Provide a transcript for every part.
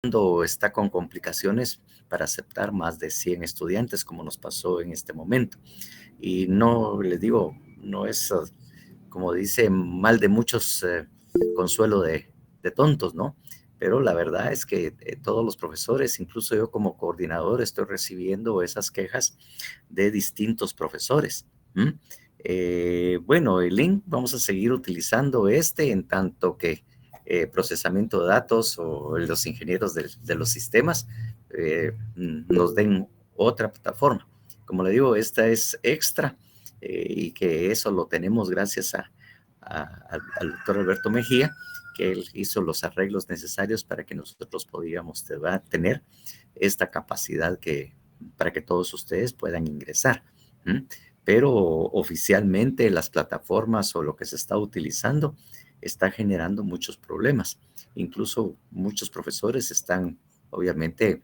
está con complicaciones para aceptar más de 100 estudiantes, como nos pasó en este momento. Y no, les digo, no es, como dice, mal de muchos, consuelo de tontos, ¿no? Pero la verdad es que todos los profesores, incluso yo como coordinador, estoy recibiendo esas quejas de distintos profesores. ¿M? Bueno, el link vamos a seguir utilizando en tanto que procesamiento de datos o los ingenieros de los sistemas nos den otra plataforma. Como le digo, esta es extra y que eso lo tenemos gracias al doctor Alberto Mejía, que él hizo los arreglos necesarios para que nosotros podíamos tener esta capacidad para que todos ustedes puedan ingresar. ¿Mm? Pero oficialmente las plataformas o lo que se está utilizando está generando muchos problemas. Incluso muchos profesores están, obviamente,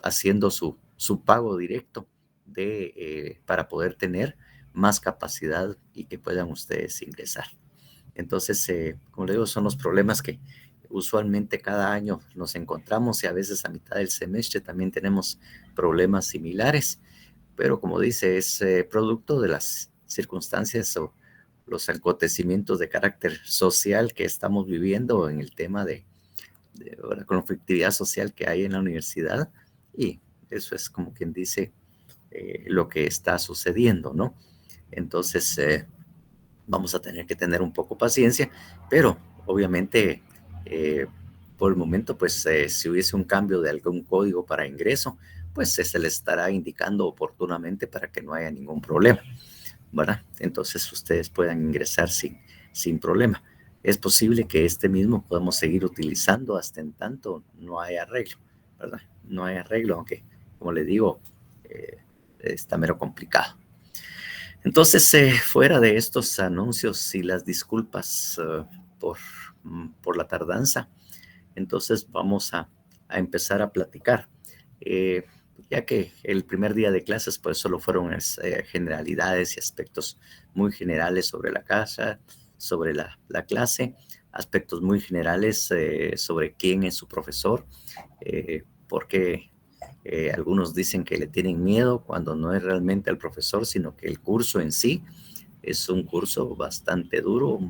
haciendo su pago directo para poder tener más capacidad y que puedan ustedes ingresar. Entonces, como le digo, son los problemas que usualmente cada año nos encontramos y a veces a mitad del semestre también tenemos problemas similares, pero como dice, es producto de las circunstancias o los acontecimientos de carácter social que estamos viviendo en el tema de la conflictividad social que hay en la universidad, y eso es como quien dice lo que está sucediendo, ¿no? Entonces, vamos a tener que tener un poco paciencia, pero obviamente por el momento, pues si hubiese un cambio de algún código para ingreso, pues se le estará indicando oportunamente para que no haya ningún problema, ¿verdad? Entonces ustedes puedan ingresar sin problema. Es posible que este mismo podamos seguir utilizando hasta en tanto no hay arreglo, ¿verdad? No hay arreglo, aunque, como le digo, eh, está mero complicado. Entonces, fuera de estos anuncios y las disculpas por, por la tardanza, entonces vamos a empezar a platicar. Eh, ya que el primer día de clases, pues solo fueron generalidades y aspectos muy generales sobre la casa, sobre la clase, aspectos muy generales sobre quién es su profesor, porque algunos dicen que le tienen miedo cuando no es realmente al profesor, sino que el curso en sí es un curso bastante duro.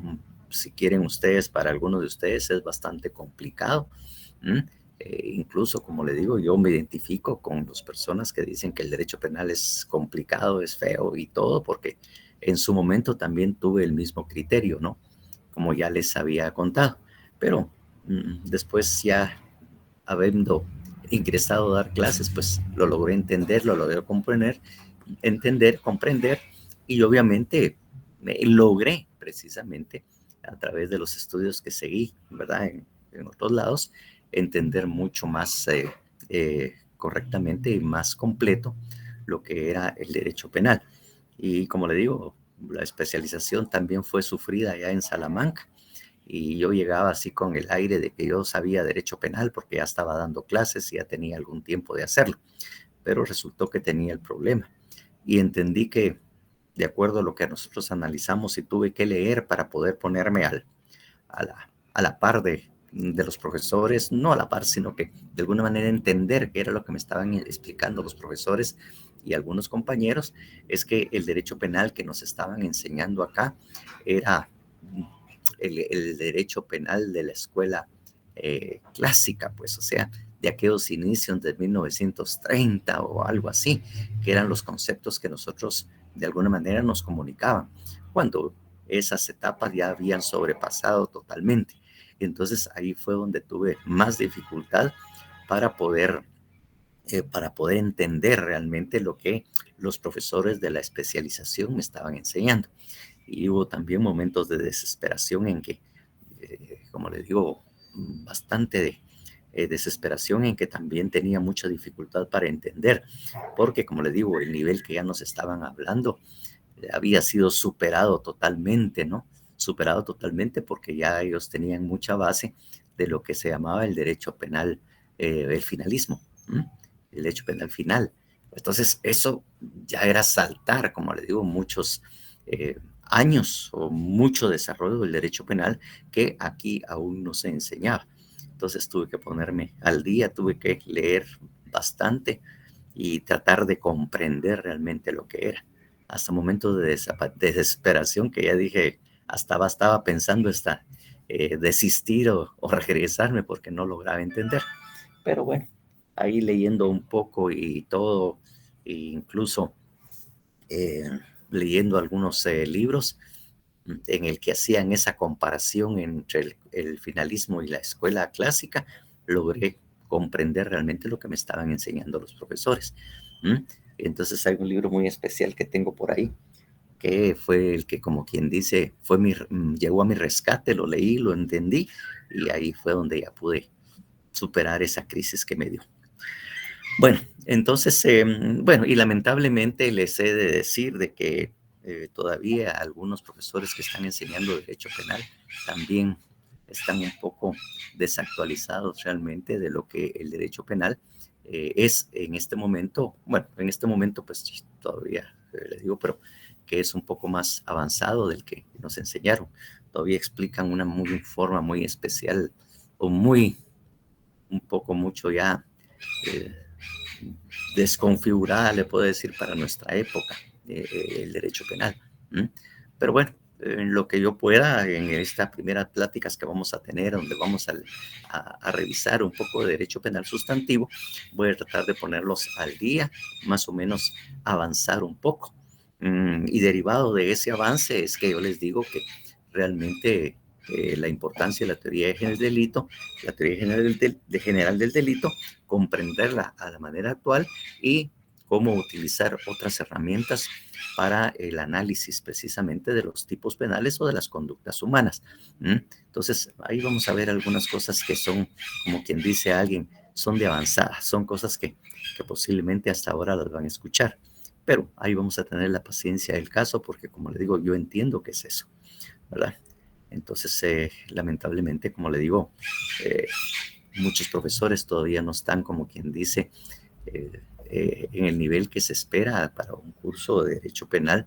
Si quieren ustedes, para algunos de ustedes es bastante complicado. Incluso, como le digo, yo me identifico con las personas que dicen que el derecho penal es complicado, es feo y todo, porque en su momento también tuve el mismo criterio, ¿no? Como ya les había contado. Pero después ya habiendo ingresado a dar clases, pues lo logré entender, lo logré comprender y obviamente logré precisamente a través de los estudios que seguí, ¿verdad? En otros lados, entender mucho más correctamente y más completo lo que era el derecho penal. Y como le digo, la especialización también fue sufrida ya en Salamanca y yo llegaba así con el aire de que yo sabía derecho penal porque ya estaba dando clases y ya tenía algún tiempo de hacerlo, pero resultó que tenía el problema y entendí que de acuerdo a lo que nosotros analizamos y tuve que leer para poder ponerme a la par de los profesores, no a la par, sino que de alguna manera entender qué era lo que me estaban explicando los profesores y algunos compañeros, es que el derecho penal que nos estaban enseñando acá era el derecho penal de la escuela clásica, pues, o sea, de aquellos inicios de 1930 o algo así, que eran los conceptos que nosotros de alguna manera nos comunicaban, cuando esas etapas ya habían sobrepasado totalmente. Entonces ahí fue donde tuve más dificultad para para poder entender realmente lo que los profesores de la especialización me estaban enseñando. Y hubo también momentos de desesperación en que, como le digo, bastante de desesperación en que también tenía mucha dificultad para entender, porque como le digo, el nivel que ya nos estaban hablando había sido superado totalmente, ¿no? Superado totalmente porque ya ellos tenían mucha base de lo que se llamaba el derecho penal, el finalismo, ¿m? El derecho penal final. Entonces, eso ya era saltar, como le digo, muchos años o mucho desarrollo del derecho penal que aquí aún no se enseñaba. Entonces tuve que ponerme al día, tuve que leer bastante y tratar de comprender realmente lo que era. Hasta momentos de desesperación que ya dije, hasta estaba pensando desistir o regresarme porque no lograba entender. Pero bueno, ahí leyendo un poco y todo, e incluso eh, leyendo algunos libros en el que hacían esa comparación entre el finalismo y la escuela clásica, logré comprender realmente lo que me estaban enseñando los profesores. ¿Mm? Entonces hay un libro muy especial que tengo por ahí, que fue el que, como quien dice, llegó a mi rescate, lo leí, lo entendí, y ahí fue donde ya pude superar esa crisis que me dio. Bueno, entonces, bueno, y lamentablemente les he de decir de que todavía algunos profesores que están enseñando derecho penal también están un poco desactualizados realmente de lo que el derecho penal es en este momento. Bueno, en este momento pues sí, todavía les digo, pero que es un poco más avanzado del que nos enseñaron. Todavía explican una forma muy especial o un poco mucho ya eh, desconfigurada, le puedo decir, para nuestra época, el derecho penal. ¿Mm? Pero bueno, en lo que yo pueda, en estas primeras pláticas que vamos a tener, donde vamos a revisar un poco de derecho penal sustantivo, voy a tratar de ponerlos al día, más o menos avanzar un poco. Y derivado de ese avance es que yo les digo que realmente la importancia de la teoría general del delito, la teoría general del delito, comprenderla a la manera actual y cómo utilizar otras herramientas para el análisis precisamente de los tipos penales o de las conductas humanas. Entonces, ahí vamos a ver algunas cosas que son, como quien dice a alguien, son de avanzada, son cosas que posiblemente hasta ahora las van a escuchar. Pero ahí vamos a tener la paciencia del caso porque, como le digo, yo entiendo qué es eso, ¿verdad? Entonces, lamentablemente, como le digo, muchos profesores todavía no están, como quien dice, en el nivel que se espera para un curso de derecho penal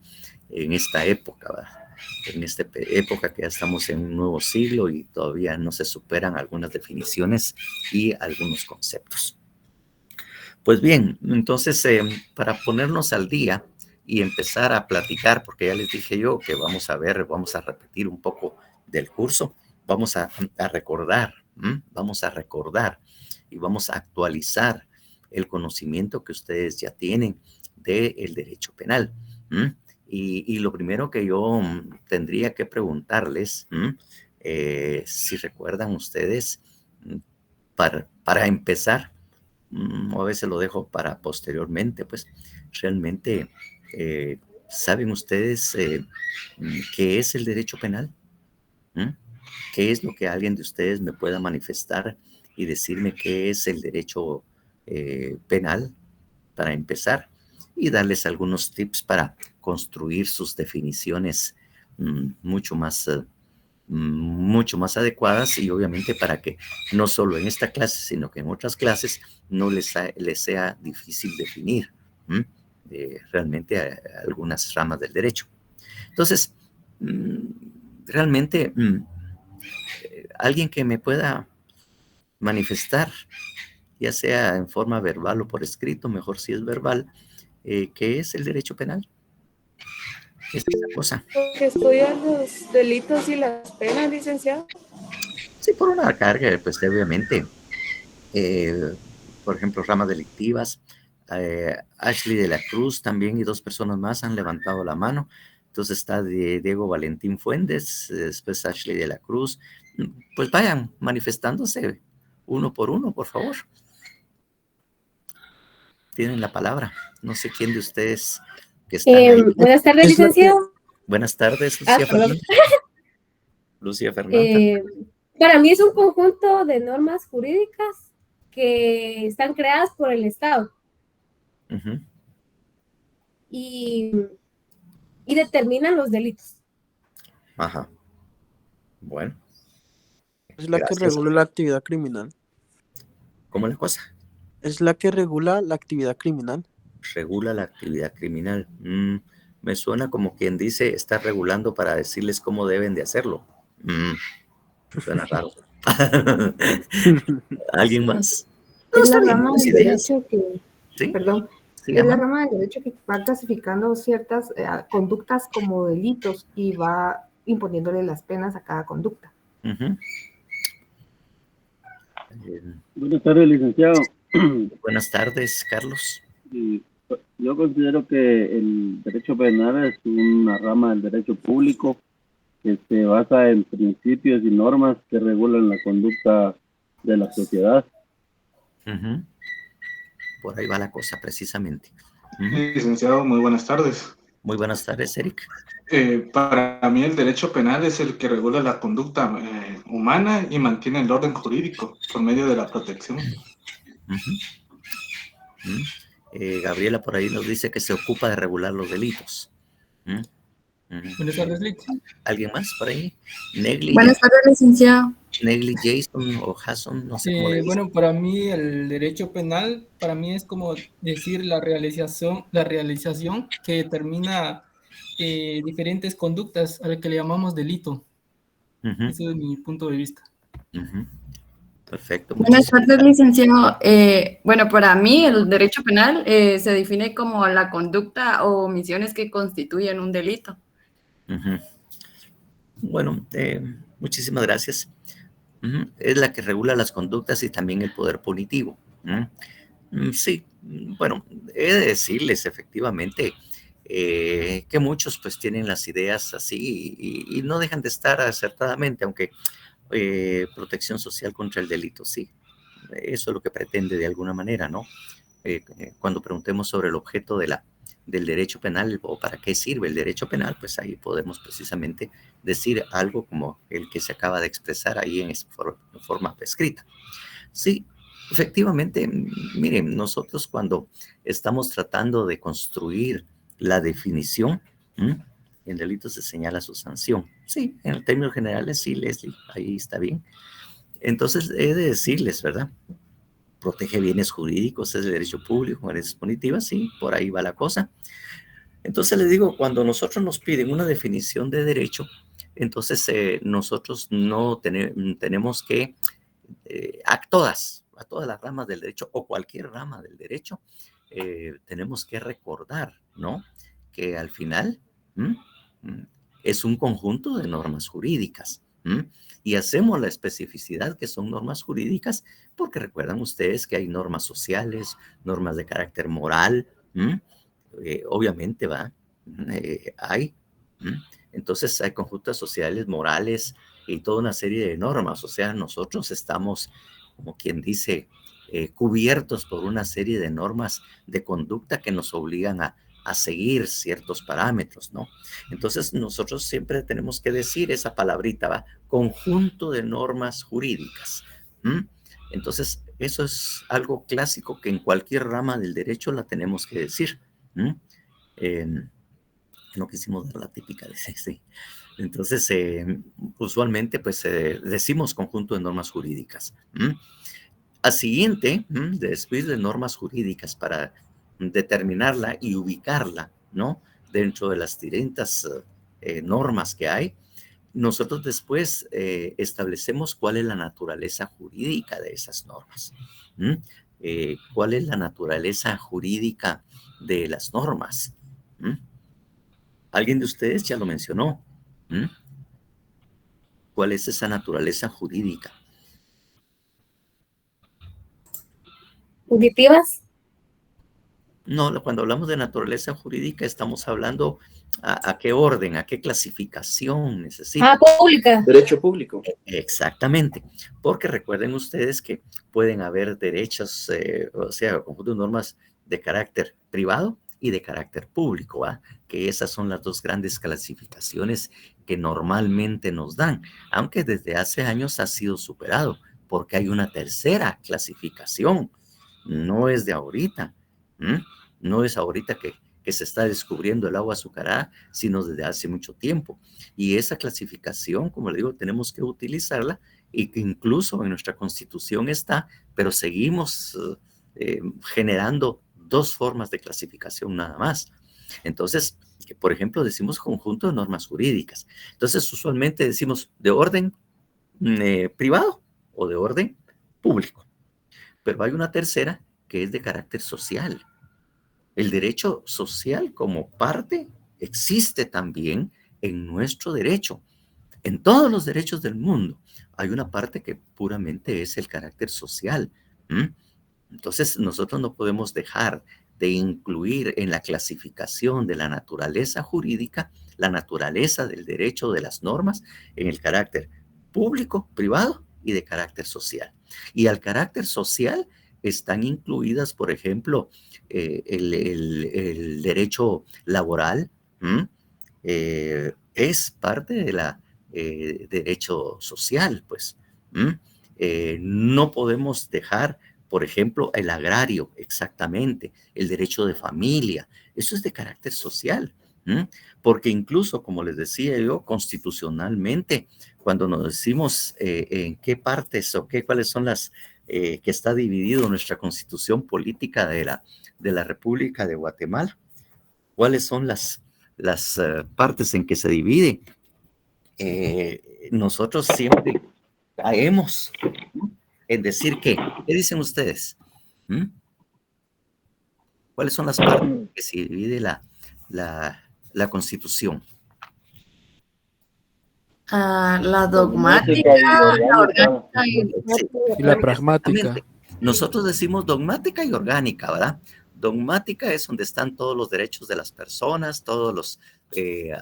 en esta época, ¿verdad? En esta época que ya estamos en un nuevo siglo y todavía no se superan algunas definiciones y algunos conceptos. Pues bien, entonces para ponernos al día y empezar a platicar, porque ya les dije yo que vamos a ver, vamos a repetir un poco del curso, vamos a recordar, vamos a recordar y vamos a actualizar el conocimiento que ustedes ya tienen del derecho penal. Y lo primero que yo tendría que preguntarles, si recuerdan ustedes, para empezar, a veces lo dejo para posteriormente, pues realmente, ¿saben ustedes qué es el derecho penal? ¿Mm? ¿Qué es lo que alguien de ustedes me pueda manifestar y decirme qué es el derecho penal para empezar? Y darles algunos tips para construir sus definiciones mucho más adecuadas y obviamente para que no solo en esta clase, sino que en otras clases no les sea difícil definir realmente algunas ramas del derecho. Entonces, realmente, alguien que me pueda manifestar, ya sea en forma verbal o por escrito, mejor si es verbal, ¿qué es el derecho penal? ¿Qué es esa cosa? Que estudian los delitos y las penas, licenciado. Sí, por una carga, pues obviamente, eh, por ejemplo, ramas delictivas. Ashley de la Cruz también y dos personas más han levantado la mano. Entonces está Diego Valentín Fuentes, después Ashley de la Cruz. Pues vayan manifestándose uno por uno, por favor. Tienen la palabra. No sé quién de ustedes que están ahí. Buenas tardes, Es la que, licenciado. Buenas tardes, Lucía Perdón. Fernanda. Lucía Fernanda. Para mí es un conjunto de normas jurídicas que están creadas por el Estado Ujú. y, y determinan los delitos. Ajá. Bueno, es la que gracias. regula la actividad criminal. ¿Cómo es la cosa? Es la que regula la actividad criminal. Regula la actividad criminal. Me suena como quien dice, está regulando para decirles cómo deben de hacerlo. Suena raro. ¿Alguien más? No, Es está la bien, rama buenas del ideas. derecho que, ¿Sí? perdón, ¿Se es la llama? rama del derecho que va clasificando ciertas conductas como delitos y va imponiéndole las penas a cada conducta. Ujú. Eh, Buenas tardes, licenciado. buenas tardes, Carlos. Y, yo considero que el derecho penal es una rama del derecho público que se basa en principios y normas que regulan la conducta de la sociedad. Ujú. Por ahí va la cosa, precisamente. Ujú. Licenciado, muy buenas tardes. Muy buenas tardes, Eric. Para mí el derecho penal es el que regula la conducta humana y mantiene el orden jurídico por medio de la protección. Ujú. Ujú. Gabriela por ahí nos dice que se ocupa de regular los delitos. Ujú. Ujú. Buenas tardes, Lick. ¿Alguien más por ahí? Negli, Buenas tardes, licenciado. Negli Jason o Jason, no sé cómo le dicen. Bueno, para mí el derecho penal, para mí es como decir la realización que determina diferentes conductas a las que le llamamos delito. Ujú. Ese es mi punto de vista. Ujú. Perfecto. Buenas Muchísimas tardes, gracias. licenciado. Bueno, para mí el derecho penal se define como la conducta o omisiones que constituyen un delito. Ujú. Bueno, muchísimas gracias. Ujú. Es la que regula las conductas y también el poder punitivo. Sí, bueno, he de decirles efectivamente que muchos pues tienen las ideas así y no dejan de estar acertadamente, aunque protección social contra el delito, sí, eso es lo que pretende de alguna manera, ¿no? Cuando preguntemos sobre el objeto del derecho penal o para qué sirve el derecho penal, pues ahí podemos precisamente decir algo como el que se acaba de expresar ahí en forma escrita. Sí, efectivamente, miren, nosotros cuando estamos tratando de construir la definición, en delitos se señala su sanción. Sí, en términos generales, sí, Leslie, ahí está bien. Entonces, he de decirles, ¿verdad? Protege bienes jurídicos, es el derecho público, es punitiva, sí, por ahí va la cosa. Entonces, les digo, cuando nosotros nos piden una definición de derecho, entonces nosotros no tenemos que a todas las ramas del derecho o cualquier rama del derecho, tenemos que recordar, ¿no? Que al final ¿m? Es un conjunto de normas jurídicas. Y hacemos la especificidad que son normas jurídicas porque recuerdan ustedes que hay normas sociales, normas de carácter moral, obviamente va, hay. Entonces hay conjuntas sociales, morales y toda una serie de normas. O sea, nosotros estamos, como quien dice, cubiertos por una serie de normas de conducta que nos obligan a seguir ciertos parámetros, ¿no? Entonces nosotros siempre tenemos que decir esa palabrita, ¿va? Conjunto de normas jurídicas. Entonces eso es algo clásico que en cualquier rama del derecho la tenemos que decir. No quisimos dar la típica de sí. Entonces, usualmente, pues, decimos conjunto de normas jurídicas. A siguiente, después de normas jurídicas para determinarla y ubicarla, ¿no? Dentro de las distintas normas que hay, nosotros después establecemos cuál es la naturaleza jurídica de esas normas. ¿Cuál es la naturaleza jurídica de las normas? Alguien de ustedes ya lo mencionó. ¿Cuál es esa naturaleza jurídica? ¿Punitivas? No, cuando hablamos de naturaleza jurídica estamos hablando a qué orden, a qué clasificación necesita. Pública. Derecho público. Exactamente, porque recuerden ustedes que pueden haber derechos, o sea, conjunto de normas de carácter privado y de carácter público, ¿va? Que esas son las dos grandes clasificaciones que normalmente nos dan, aunque desde hace años ha sido superado, porque hay una tercera clasificación, no es de ahorita, no es ahorita que se está descubriendo el agua azucarada, sino desde hace mucho tiempo. Y esa clasificación, como le digo, tenemos que utilizarla y que incluso en nuestra constitución está, pero seguimos generando dos formas de clasificación nada más. Entonces, por ejemplo, decimos conjunto de normas jurídicas. Entonces, usualmente decimos de orden privado, o de orden público. Pero hay una tercera que es de carácter social. El derecho social como parte existe también en nuestro derecho. En todos los derechos del mundo hay una parte que puramente es el carácter social. Entonces nosotros no podemos dejar de incluir en la clasificación de la naturaleza jurídica, la naturaleza del derecho de las normas en el carácter público, privado y de carácter social. Y al carácter social están incluidas, por ejemplo, el derecho laboral, es parte de la derecho social, pues. No podemos dejar, por ejemplo, el agrario, exactamente, el derecho de familia, eso es de carácter social, porque incluso, como les decía yo, constitucionalmente, cuando nos decimos en qué partes o cuáles son las que está dividido nuestra constitución política de la República de Guatemala, cuáles son las partes en que se divide, nosotros siempre caemos en decir ¿qué dicen ustedes? ¿Cuáles son las partes en que se divide la Constitución? La dogmática, la orgánica Y la pragmática. Nosotros decimos dogmática y orgánica, ¿verdad? Dogmática es donde están todos los derechos de las personas, todos los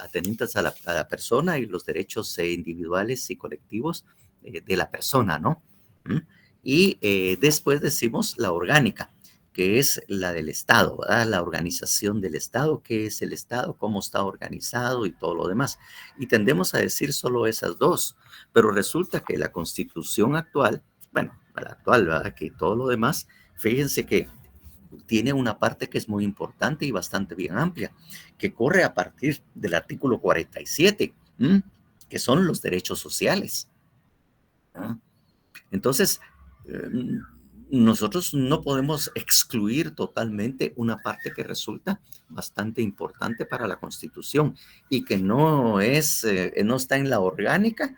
atendientes a la persona y los derechos individuales y colectivos de la persona, ¿no? Y después decimos la orgánica, que es la del Estado, ¿verdad? La organización del Estado, qué es el Estado, cómo está organizado y todo lo demás. Y tendemos a decir solo esas dos, pero resulta que la Constitución actual, bueno, la actual, ¿verdad? Que todo lo demás, fíjense que tiene una parte que es muy importante y bastante bien amplia, que corre a partir del artículo 47, que son los derechos sociales. Entonces, nosotros no podemos excluir totalmente una parte que resulta bastante importante para la Constitución y que no está en la orgánica,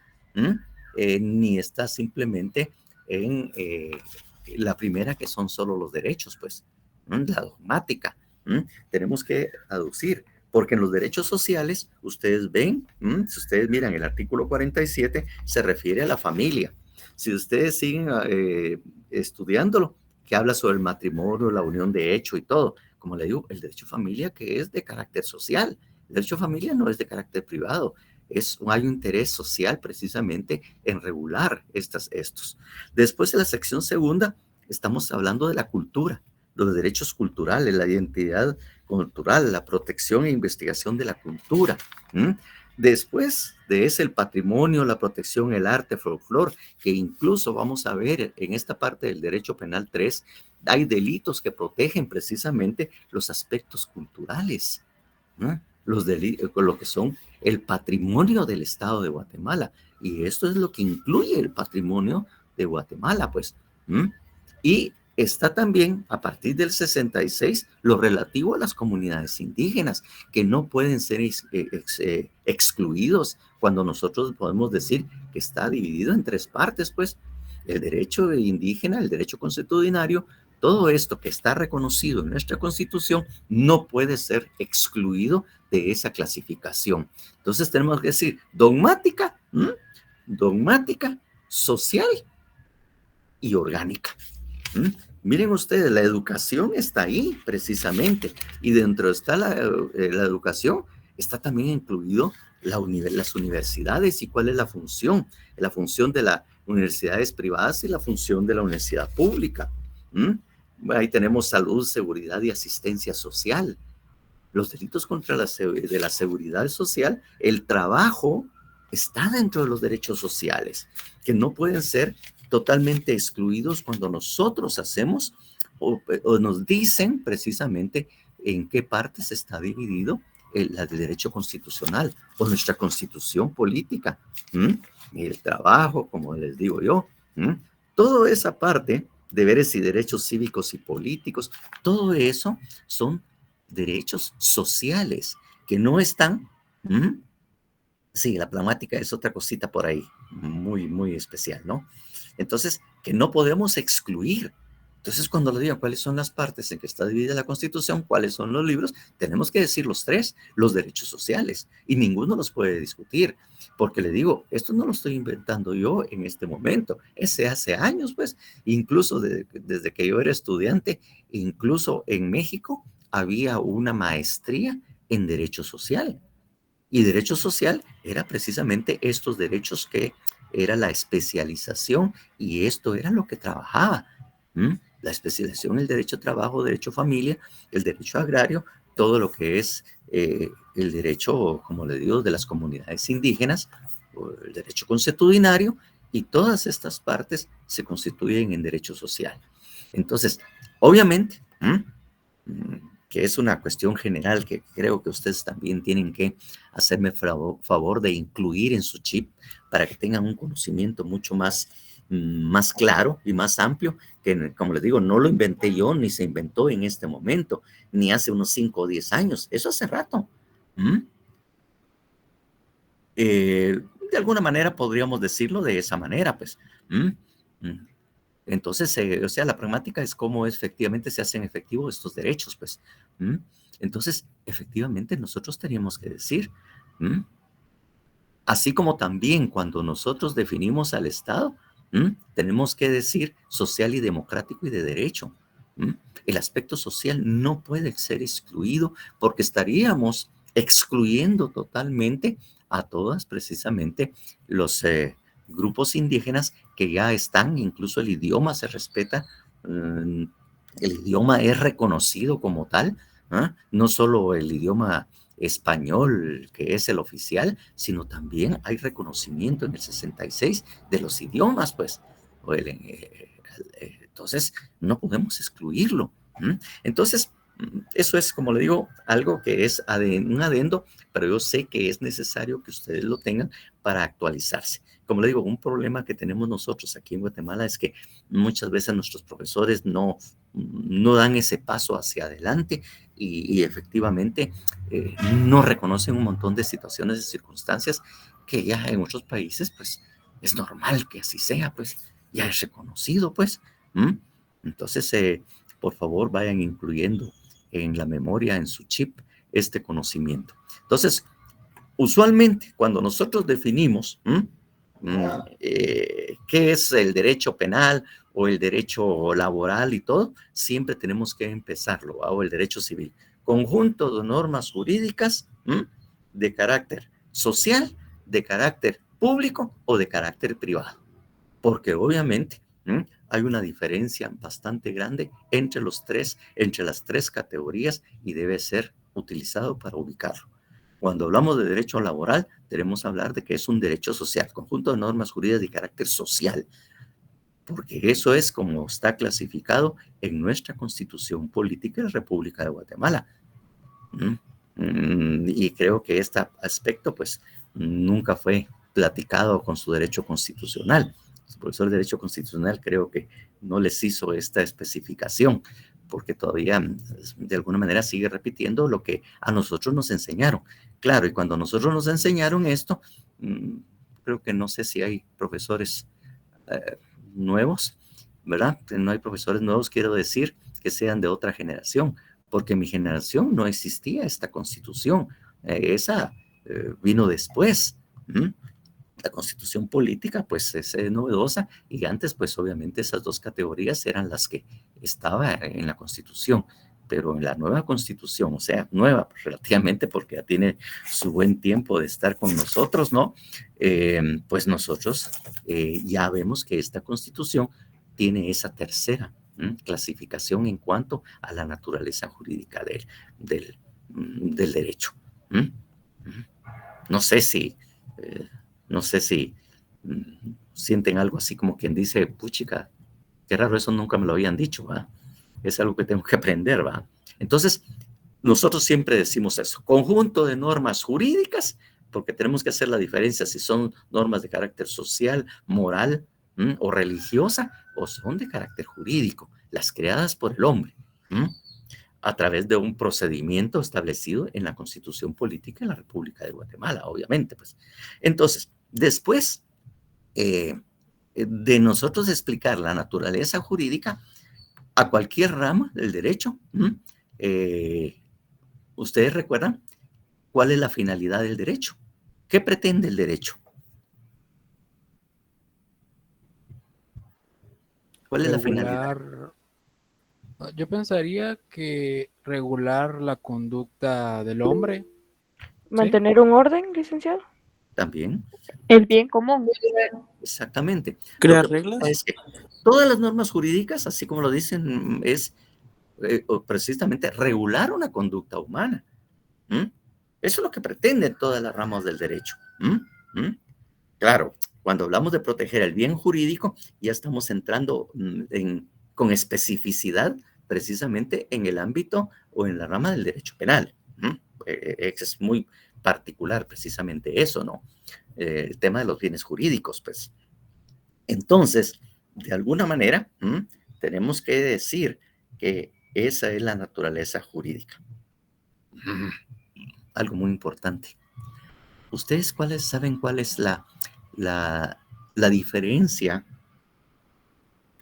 ni está simplemente en la primera, que son solo los derechos, pues, la dogmática. Tenemos que aducir, porque en los derechos sociales, ustedes ven, si ustedes miran el artículo 47, se refiere a la familia. Si ustedes siguen estudiándolo, que habla sobre el matrimonio, la unión de hecho y todo, como le digo, el derecho a familia, que es de carácter social. El derecho a familia no es de carácter privado. Hay un interés social precisamente en regular estos. Después, en la sección segunda, estamos hablando de la cultura, los derechos culturales, la identidad cultural, la protección e investigación de la cultura. Después de ese, el patrimonio, la protección, el arte, folclore, que incluso vamos a ver en esta parte del derecho penal 3, hay delitos que protegen precisamente los aspectos culturales, lo que son el patrimonio del Estado de Guatemala. Y esto es lo que incluye el patrimonio de Guatemala, pues. Y está también, a partir del 66, lo relativo a las comunidades indígenas, que no pueden ser excluidos cuando nosotros podemos decir que está dividido en tres partes, pues, el derecho indígena, el derecho consuetudinario, todo esto que está reconocido en nuestra Constitución no puede ser excluido de esa clasificación. Entonces tenemos que decir dogmática, social y orgánica. Miren ustedes, la educación está ahí precisamente, y dentro está la educación, está también incluido las universidades y cuál es la función de las universidades privadas y la función de la universidad pública. Ahí tenemos salud, seguridad y asistencia social. Los delitos contra la seguridad social, el trabajo está dentro de los derechos sociales, que no pueden ser totalmente excluidos cuando nosotros hacemos o nos dicen precisamente en qué partes está dividido el derecho constitucional o nuestra constitución política. El trabajo, como les digo yo, toda esa parte, deberes y derechos cívicos y políticos, todo eso son derechos sociales que no están. Sí, la pragmática es otra cosita por ahí, muy, muy especial, ¿no? Entonces, que no podemos excluir. Entonces, cuando le digan cuáles son las partes en que está dividida la Constitución, cuáles son los libros, tenemos que decir los tres, los derechos sociales, y ninguno los puede discutir, porque le digo, esto no lo estoy inventando yo en este momento, ese hace años, pues, incluso desde que yo era estudiante, incluso en México había una maestría en Derecho Social, y Derecho Social era precisamente estos derechos que era la especialización, y esto era lo que trabajaba. La especialización, el derecho a trabajo, derecho a familia, el derecho agrario, todo lo que es el derecho, como le digo, de las comunidades indígenas, el derecho consuetudinario, y todas estas partes se constituyen en derecho social. Entonces, obviamente, que es una cuestión general que creo que ustedes también tienen que hacerme favor de incluir en su chip para que tengan un conocimiento mucho más claro y más amplio, que como les digo, no lo inventé yo, ni se inventó en este momento, ni hace unos 5 o 10 años, eso hace rato. De alguna manera podríamos decirlo de esa manera, pues. Entonces, o sea, la pragmática es cómo efectivamente se hacen efectivos estos derechos, pues. Entonces, efectivamente, nosotros teníamos que decir, así como también cuando nosotros definimos al Estado, tenemos que decir social y democrático y de derecho. El aspecto social no puede ser excluido porque estaríamos excluyendo totalmente a todas precisamente los grupos indígenas que ya están, incluso el idioma se respeta, el idioma es reconocido como tal, no solo el idioma español, que es el oficial, sino también hay reconocimiento en el 66 de los idiomas, pues. Entonces, no podemos excluirlo. Entonces, eso es, como le digo, algo que es un adendo, pero yo sé que es necesario que ustedes lo tengan para actualizarse. Como le digo, un problema que tenemos nosotros aquí en Guatemala es que muchas veces nuestros profesores no dan ese paso hacia adelante y efectivamente no reconocen un montón de situaciones y circunstancias que ya en otros países, pues, es normal que así sea, pues, ya es reconocido, pues. Entonces, por favor, vayan incluyendo en la memoria, en su chip, este conocimiento. Entonces, usualmente, cuando nosotros definimos qué es el derecho penal o el derecho laboral y todo, siempre tenemos que empezarlo, o el derecho civil. Conjunto de normas jurídicas de carácter social, de carácter público o de carácter privado. Porque obviamente hay una diferencia bastante grande entre las tres categorías y debe ser utilizado para ubicarlo. Cuando hablamos de derecho laboral, debemos hablar de que es un derecho social, conjunto de normas jurídicas de carácter social, porque eso es como está clasificado en nuestra Constitución Política de la República de Guatemala. Y creo que este aspecto, pues, nunca fue platicado con su derecho constitucional. Su profesor de Derecho Constitucional creo que no les hizo esta especificación, porque todavía de alguna manera sigue repitiendo lo que a nosotros nos enseñaron. Claro, y cuando nosotros nos enseñaron esto, creo que no sé si hay profesores nuevos, ¿verdad? No hay profesores nuevos, quiero decir, que sean de otra generación, porque en mi generación no existía esta Constitución. Esa vino después. La Constitución política, pues, es novedosa, y antes, pues, obviamente esas dos categorías eran las que estaban en la Constitución, pero en la nueva Constitución, o sea, nueva relativamente porque ya tiene su buen tiempo de estar con nosotros, ¿no? Pues nosotros ya vemos que esta Constitución tiene esa tercera clasificación en cuanto a la naturaleza jurídica del derecho. No sé si sienten algo así como quien dice, puchica, qué raro, eso nunca me lo habían dicho, ¿va? Es algo que tengo que aprender, ¿va? Entonces, nosotros siempre decimos eso, conjunto de normas jurídicas, porque tenemos que hacer la diferencia si son normas de carácter social, moral o religiosa, o son de carácter jurídico, las creadas por el hombre, a través de un procedimiento establecido en la Constitución Política de la República de Guatemala, obviamente, pues. Entonces, después, de nosotros explicar la naturaleza jurídica a cualquier rama del derecho, ¿ustedes recuerdan cuál es la finalidad del derecho? ¿Qué pretende el derecho? ¿Cuál es la finalidad? Yo pensaría que regular la conducta del hombre. Mantener un orden, licenciado. También. El bien común. Exactamente. ¿Crear reglas? Es que todas las normas jurídicas, así como lo dicen, es precisamente regular una conducta humana. Eso es lo que pretenden todas las ramas del derecho. Claro, cuando hablamos de proteger el bien jurídico, ya estamos entrando con especificidad precisamente en el ámbito o en la rama del derecho penal. Es muy particular precisamente eso, ¿no? El tema de los bienes jurídicos, pues. Entonces, de alguna manera, tenemos que decir que esa es la naturaleza jurídica. Algo muy importante. ¿Ustedes saben cuál es la diferencia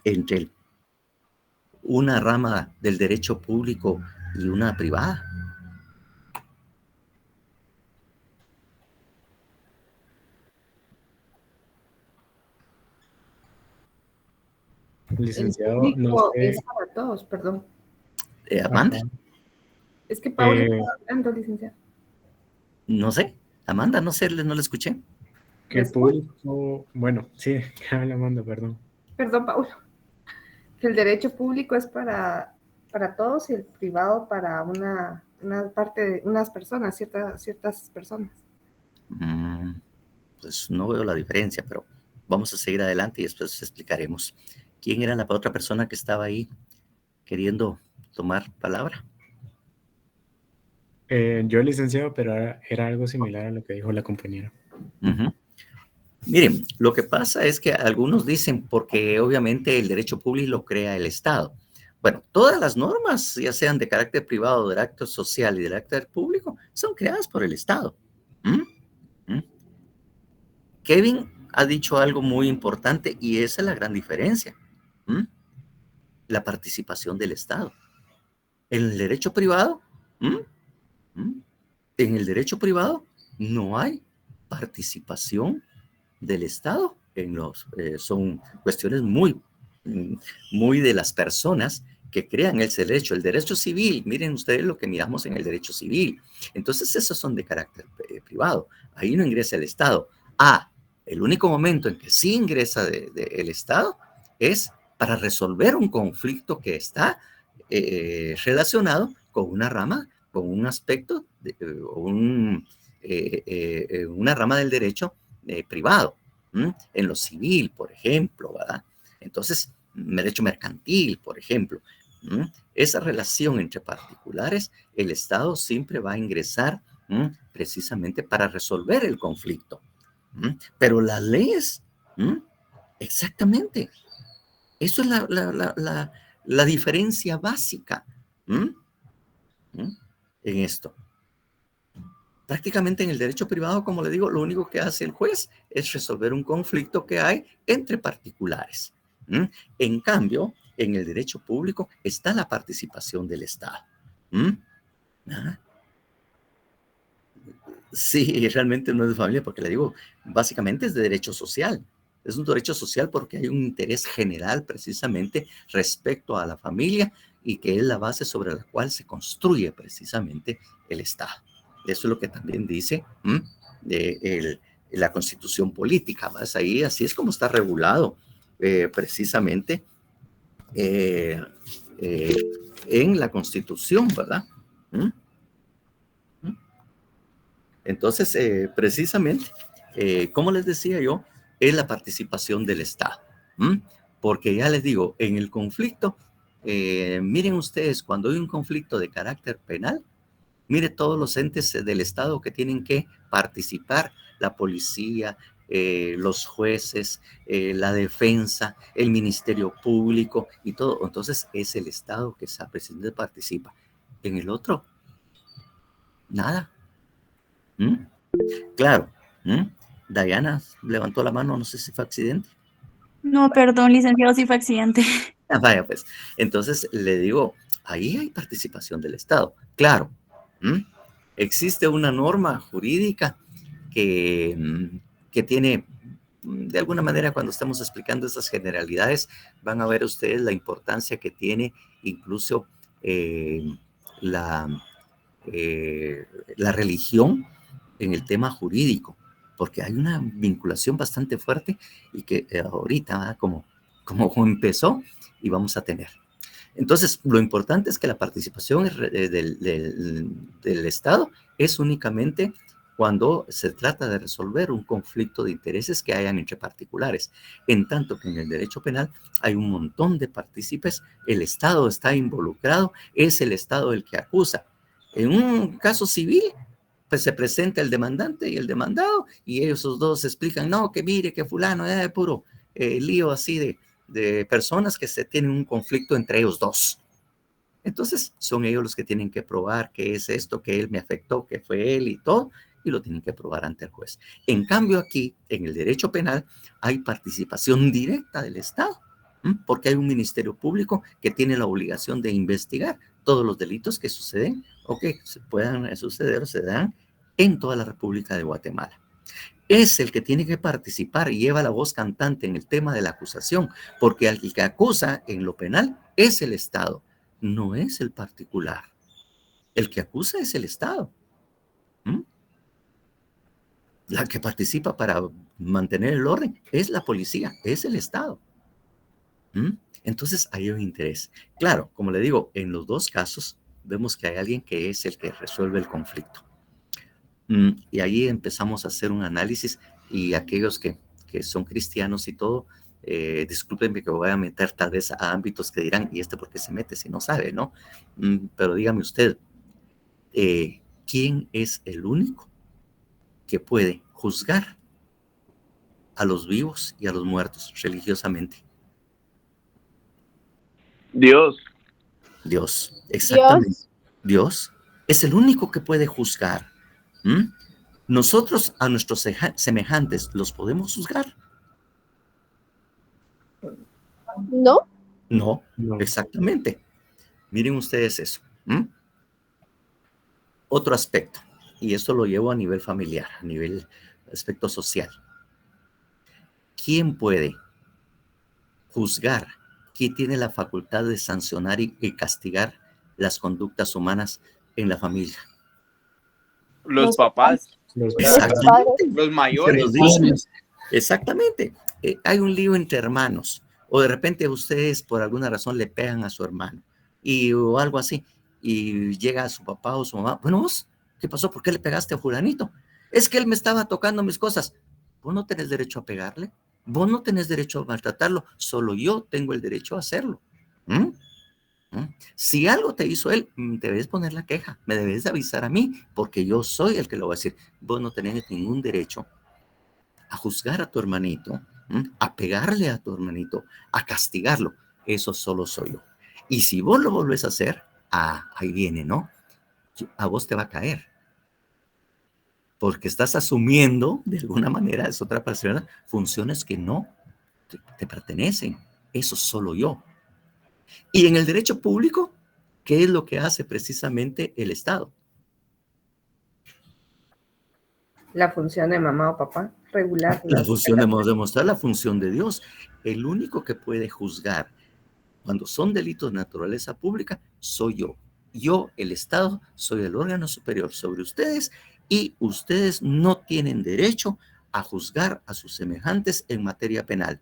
entre una rama del derecho público y una privada? Licenciado, no sé. Es para todos, perdón. Amanda. Es que Paula está hablando, licenciado. No sé, Amanda, no sé, no la escuché. Que el público, bueno, sí, habla Amanda, perdón. Perdón, Paula. Que el derecho público es para todos y el privado para una parte de unas personas, ciertas personas. Pues no veo la diferencia, pero vamos a seguir adelante y después explicaremos. ¿Quién era la otra persona que estaba ahí queriendo tomar palabra? Yo, licenciado, pero era algo similar a lo que dijo la compañera. Miren, lo que pasa es que algunos dicen porque obviamente el derecho público lo crea el Estado. Bueno, todas las normas, ya sean de carácter privado, de carácter social y de carácter público, son creadas por el Estado. Kevin ha dicho algo muy importante y esa es la gran diferencia. La participación del Estado. En el derecho privado, no hay participación del Estado. Son cuestiones muy de las personas que crean el derecho. El derecho civil, miren ustedes lo que miramos en el derecho civil. Entonces, esos son de carácter privado. Ahí no ingresa el Estado. El único momento en que sí ingresa el Estado es para resolver un conflicto que está relacionado con una rama, con un aspecto, una rama del derecho privado, en lo civil, por ejemplo, ¿verdad? Entonces, derecho mercantil, por ejemplo, esa relación entre particulares, el Estado siempre va a ingresar precisamente para resolver el conflicto. Pero las leyes, exactamente, eso es la diferencia básica en esto. Prácticamente en el derecho privado, como le digo, lo único que hace el juez es resolver un conflicto que hay entre particulares. En cambio, en el derecho público está la participación del Estado. Sí, realmente no es de familia, porque le digo, básicamente es de derecho social. Es un derecho social porque hay un interés general precisamente respecto a la familia y que es la base sobre la cual se construye precisamente el Estado. Eso es lo que también dice la Constitución política. ¿Vas? Ahí así es como está regulado precisamente en la Constitución, ¿verdad? Entonces, precisamente, como les decía yo, es la participación del Estado. Porque ya les digo, en el conflicto, miren ustedes, cuando hay un conflicto de carácter penal, mire todos los entes del Estado que tienen que participar, la policía, los jueces, la defensa, el Ministerio Público y todo. Entonces, es el Estado que precisamente participa. En el otro, nada. Claro, Diana levantó la mano, no sé si fue accidente. No, perdón, licenciado, sí fue accidente. Ah, vaya, pues, entonces le digo, ahí hay participación del Estado. Claro, ¿m? Existe una norma jurídica que tiene, de alguna manera, cuando estamos explicando esas generalidades, van a ver ustedes la importancia que tiene incluso la, la religión en el tema jurídico, porque hay una vinculación bastante fuerte y que ahorita, como empezó, y vamos a tener. Entonces, lo importante es que la participación del Estado es únicamente cuando se trata de resolver un conflicto de intereses que hayan entre particulares. En tanto que en el derecho penal hay un montón de partícipes, el Estado está involucrado, es el Estado el que acusa. En un caso civil, pues se presenta el demandante y el demandado, y ellos los dos explican, no, que mire, que fulano, puro lío así de personas que se tienen un conflicto entre ellos dos. Entonces, son ellos los que tienen que probar que es esto, que él me afectó, que fue él y todo, y lo tienen que probar ante el juez. En cambio, aquí, en el derecho penal, hay participación directa del Estado, porque hay un ministerio público que tiene la obligación de investigar todos los delitos que suceden o que puedan suceder o se dan en toda la República de Guatemala. Es el que tiene que participar y lleva la voz cantante en el tema de la acusación, porque el que acusa en lo penal es el Estado, no es el particular. El que acusa es el Estado. La que participa para mantener el orden es la policía, es el Estado. Entonces hay un interés. Claro, como le digo, en los dos casos vemos que hay alguien que es el que resuelve el conflicto. Y ahí empezamos a hacer un análisis y aquellos que son cristianos y todo, discúlpenme que me voy a meter tal vez a ámbitos que dirán, ¿y por qué se mete si no sabe, no? Pero dígame usted, ¿quién es el único que puede juzgar a los vivos y a los muertos religiosamente? Dios. Dios, exactamente. Dios es el único que puede juzgar. Nosotros a nuestros semejantes los podemos juzgar. No. No, exactamente. Miren ustedes eso. Otro aspecto, y esto lo llevo a nivel familiar, a nivel aspecto social. ¿Quién puede juzgar? ¿Quién tiene la facultad de sancionar y castigar las conductas humanas en la familia? Los papás. Exactamente. Los mayores. Exactamente. Hay un lío entre hermanos, o de repente ustedes por alguna razón le pegan a su hermano o algo así, y llega su papá o su mamá. Bueno, vos, ¿qué pasó? ¿Por qué le pegaste a fulanito? Es que él me estaba tocando mis cosas. Vos no tenés derecho a pegarle, vos no tenés derecho a maltratarlo, solo yo tengo el derecho a hacerlo. Si algo te hizo él, debes poner la queja, me debes de avisar a mí, porque yo soy el que lo va a decir. Vos no tenés ningún derecho a juzgar a tu hermanito, a pegarle a tu hermanito, a castigarlo. Eso solo soy yo. Y si vos lo volvés a hacer, ahí viene, ¿no? A vos te va a caer. Porque estás asumiendo, de alguna manera, es otra persona, funciones que no te pertenecen. Eso solo yo. Y en el derecho público, ¿qué es lo que hace precisamente el Estado? La función de mamá o papá, regular. La función, debemos demostrar la función de Dios. El único que puede juzgar cuando son delitos de naturaleza pública, soy yo. Yo, el Estado, soy el órgano superior sobre ustedes y ustedes no tienen derecho a juzgar a sus semejantes en materia penal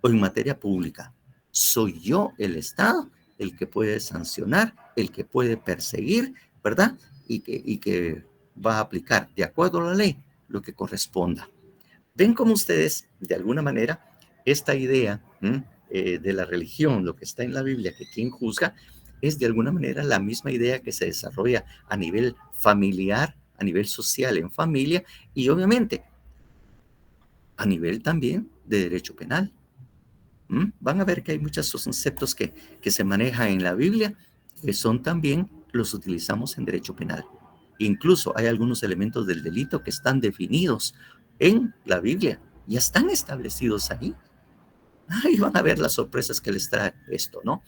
o en materia pública. Soy yo, el Estado, el que puede sancionar, el que puede perseguir, ¿verdad? Y que va a aplicar, de acuerdo a la ley, lo que corresponda. Ven como ustedes, de alguna manera, esta idea de la religión, lo que está en la Biblia, que quien juzga, es de alguna manera la misma idea que se desarrolla a nivel familiar, a nivel social en familia y obviamente a nivel también de derecho penal. Van a ver que hay muchos conceptos que se manejan en la Biblia que son también los utilizamos en derecho penal. Incluso hay algunos elementos del delito que están definidos en la Biblia, ya están establecidos ahí. Ahí van a ver las sorpresas que les trae esto, ¿no?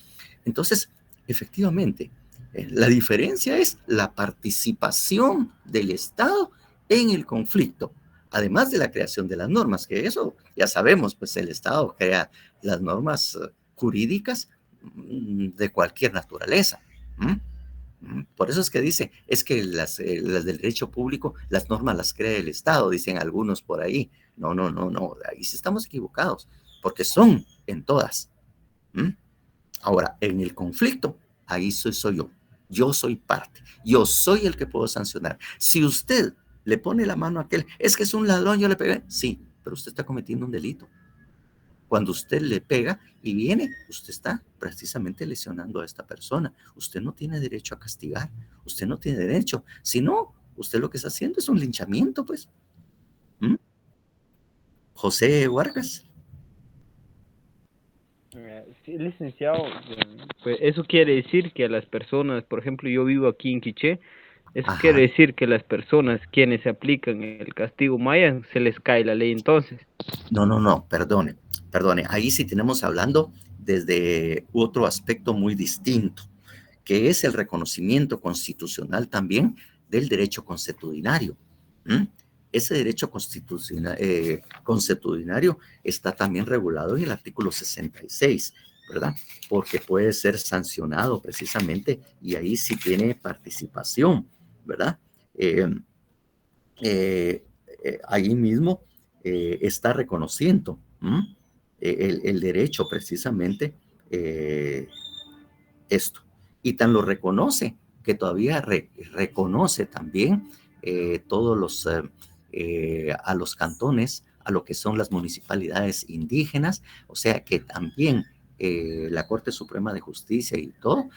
Entonces, efectivamente, la diferencia es la participación del Estado en el conflicto, además de la creación de las normas, que eso ya sabemos, pues el Estado crea las normas jurídicas de cualquier naturaleza. Por eso es que dice, es que las del derecho público, las normas las crea el Estado, dicen algunos por ahí. No, ahí sí estamos equivocados, porque son en todas. Ahora, en el conflicto, ahí soy yo. Yo soy parte. Yo soy el que puedo sancionar. Si usted le pone la mano a aquel, es que es un ladrón, yo le pegué. Sí, pero usted está cometiendo un delito. Cuando usted le pega y viene, usted está precisamente lesionando a esta persona. Usted no tiene derecho a castigar. Usted no tiene derecho. Si no, usted lo que está haciendo es un linchamiento, pues. José Vargas. Sí, licenciado, pues eso quiere decir que a las personas, por ejemplo, yo vivo aquí en Quiché, eso quiere decir que las personas quienes se aplican el castigo maya se les cae la ley entonces. No, perdone, ahí sí tenemos hablando desde otro aspecto muy distinto, que es el reconocimiento constitucional también del derecho consuetudinario. Ese derecho consuetudinario está también regulado en el artículo 66, ¿verdad? Porque puede ser sancionado precisamente y ahí sí tiene participación, ¿verdad? Ahí mismo está reconociendo el derecho precisamente esto. Y tan lo reconoce que todavía reconoce también todos los a los cantones, a lo que son las municipalidades indígenas, o sea que también la Corte Suprema de Justicia y todo,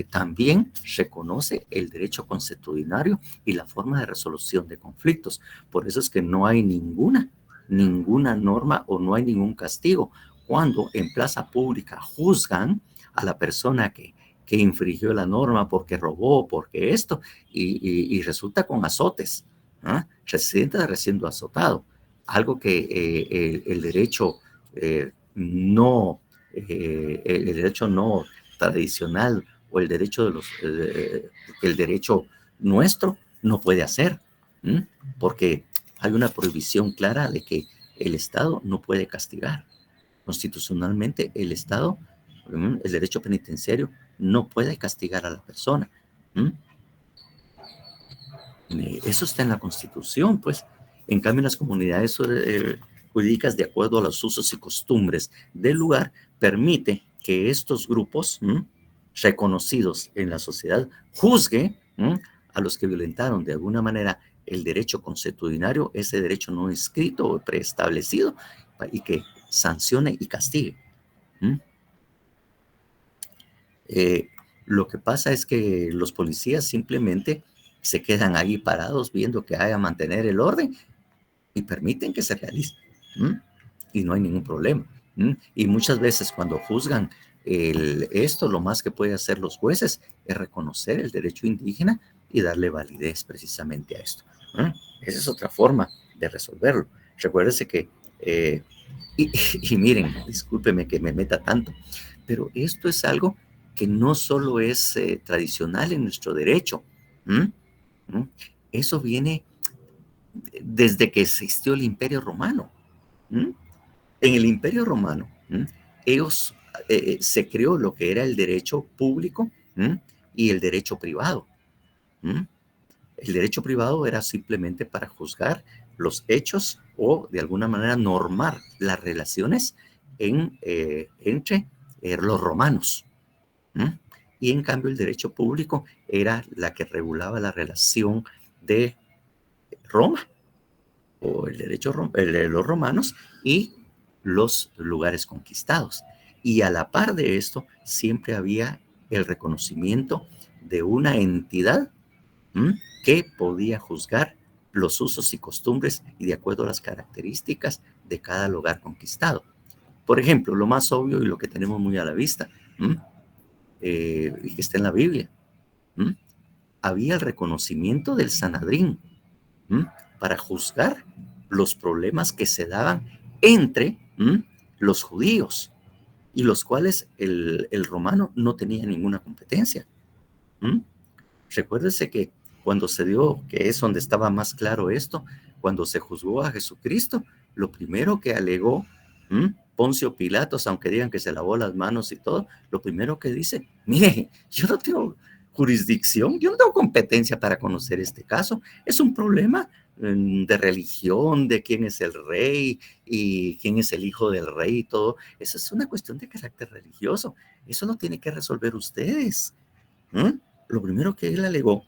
también reconoce el derecho consuetudinario y la forma de resolución de conflictos. Por eso es que no hay ninguna norma o no hay ningún castigo cuando en plaza pública juzgan a la persona que infringió la norma porque robó, porque esto, y resulta con azotes. Residente recién azotado, algo que el derecho no tradicional o el derecho el derecho nuestro no puede hacer, porque hay una prohibición clara de que el Estado no puede castigar. Constitucionalmente el Estado, el derecho penitenciario no puede castigar a la persona. Eso está en la Constitución, pues. En cambio, en las comunidades jurídicas, de acuerdo a los usos y costumbres del lugar, permite que estos grupos reconocidos en la sociedad juzguen a los que violentaron de alguna manera el derecho consuetudinario, ese derecho no escrito o preestablecido, y que sancione y castigue. Lo que pasa es que los policías simplemente se quedan ahí parados viendo que haya mantener el orden y permiten que se realice. Y no hay ningún problema. Y muchas veces cuando juzgan esto, lo más que pueden hacer los jueces es reconocer el derecho indígena y darle validez precisamente a esto. Esa es otra forma de resolverlo. Recuérdese que, y miren, discúlpeme que me meta tanto, pero esto es algo que no solo es tradicional en nuestro derecho. Eso viene desde que existió el Imperio Romano. En el Imperio Romano, ellos se creó lo que era el derecho público y el derecho privado. El derecho privado era simplemente para juzgar los hechos o de alguna manera normar las relaciones entre los romanos. Y en cambio el derecho público era la que regulaba la relación de Roma o el derecho de los romanos y los lugares conquistados. Y a la par de esto siempre había el reconocimiento de una entidad que podía juzgar los usos y costumbres y de acuerdo a las características de cada lugar conquistado. Por ejemplo, lo más obvio y lo que tenemos muy a la vista, y que está en la Biblia, había el reconocimiento del Sanedrín para juzgar los problemas que se daban entre los judíos, y los cuales el romano no tenía ninguna competencia. Recuérdese que cuando se dio, que es donde estaba más claro esto, cuando se juzgó a Jesucristo, lo primero que alegó Poncio Pilatos, aunque digan que se lavó las manos y todo, lo primero que dice, mire, yo no tengo jurisdicción, yo no tengo competencia para conocer este caso, es un problema de religión, de quién es el rey y quién es el hijo del rey y todo, eso es una cuestión de carácter religioso, eso lo tienen que resolver ustedes. Lo primero que él alegó,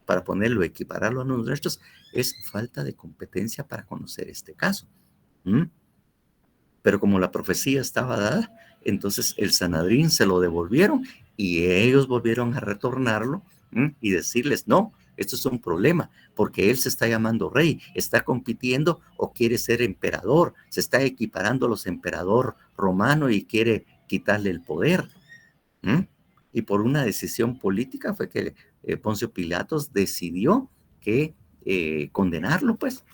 para ponerlo, equipararlo a nosotros, es falta de competencia para conocer este caso. Pero como la profecía estaba dada, entonces el Sanedrín se lo devolvieron y ellos volvieron a retornarlo y decirles, no, esto es un problema, porque él se está llamando rey, está compitiendo o quiere ser emperador, se está equiparando a los emperador romano y quiere quitarle el poder. Y por una decisión política fue que Poncio Pilatos decidió que condenarlo, pues.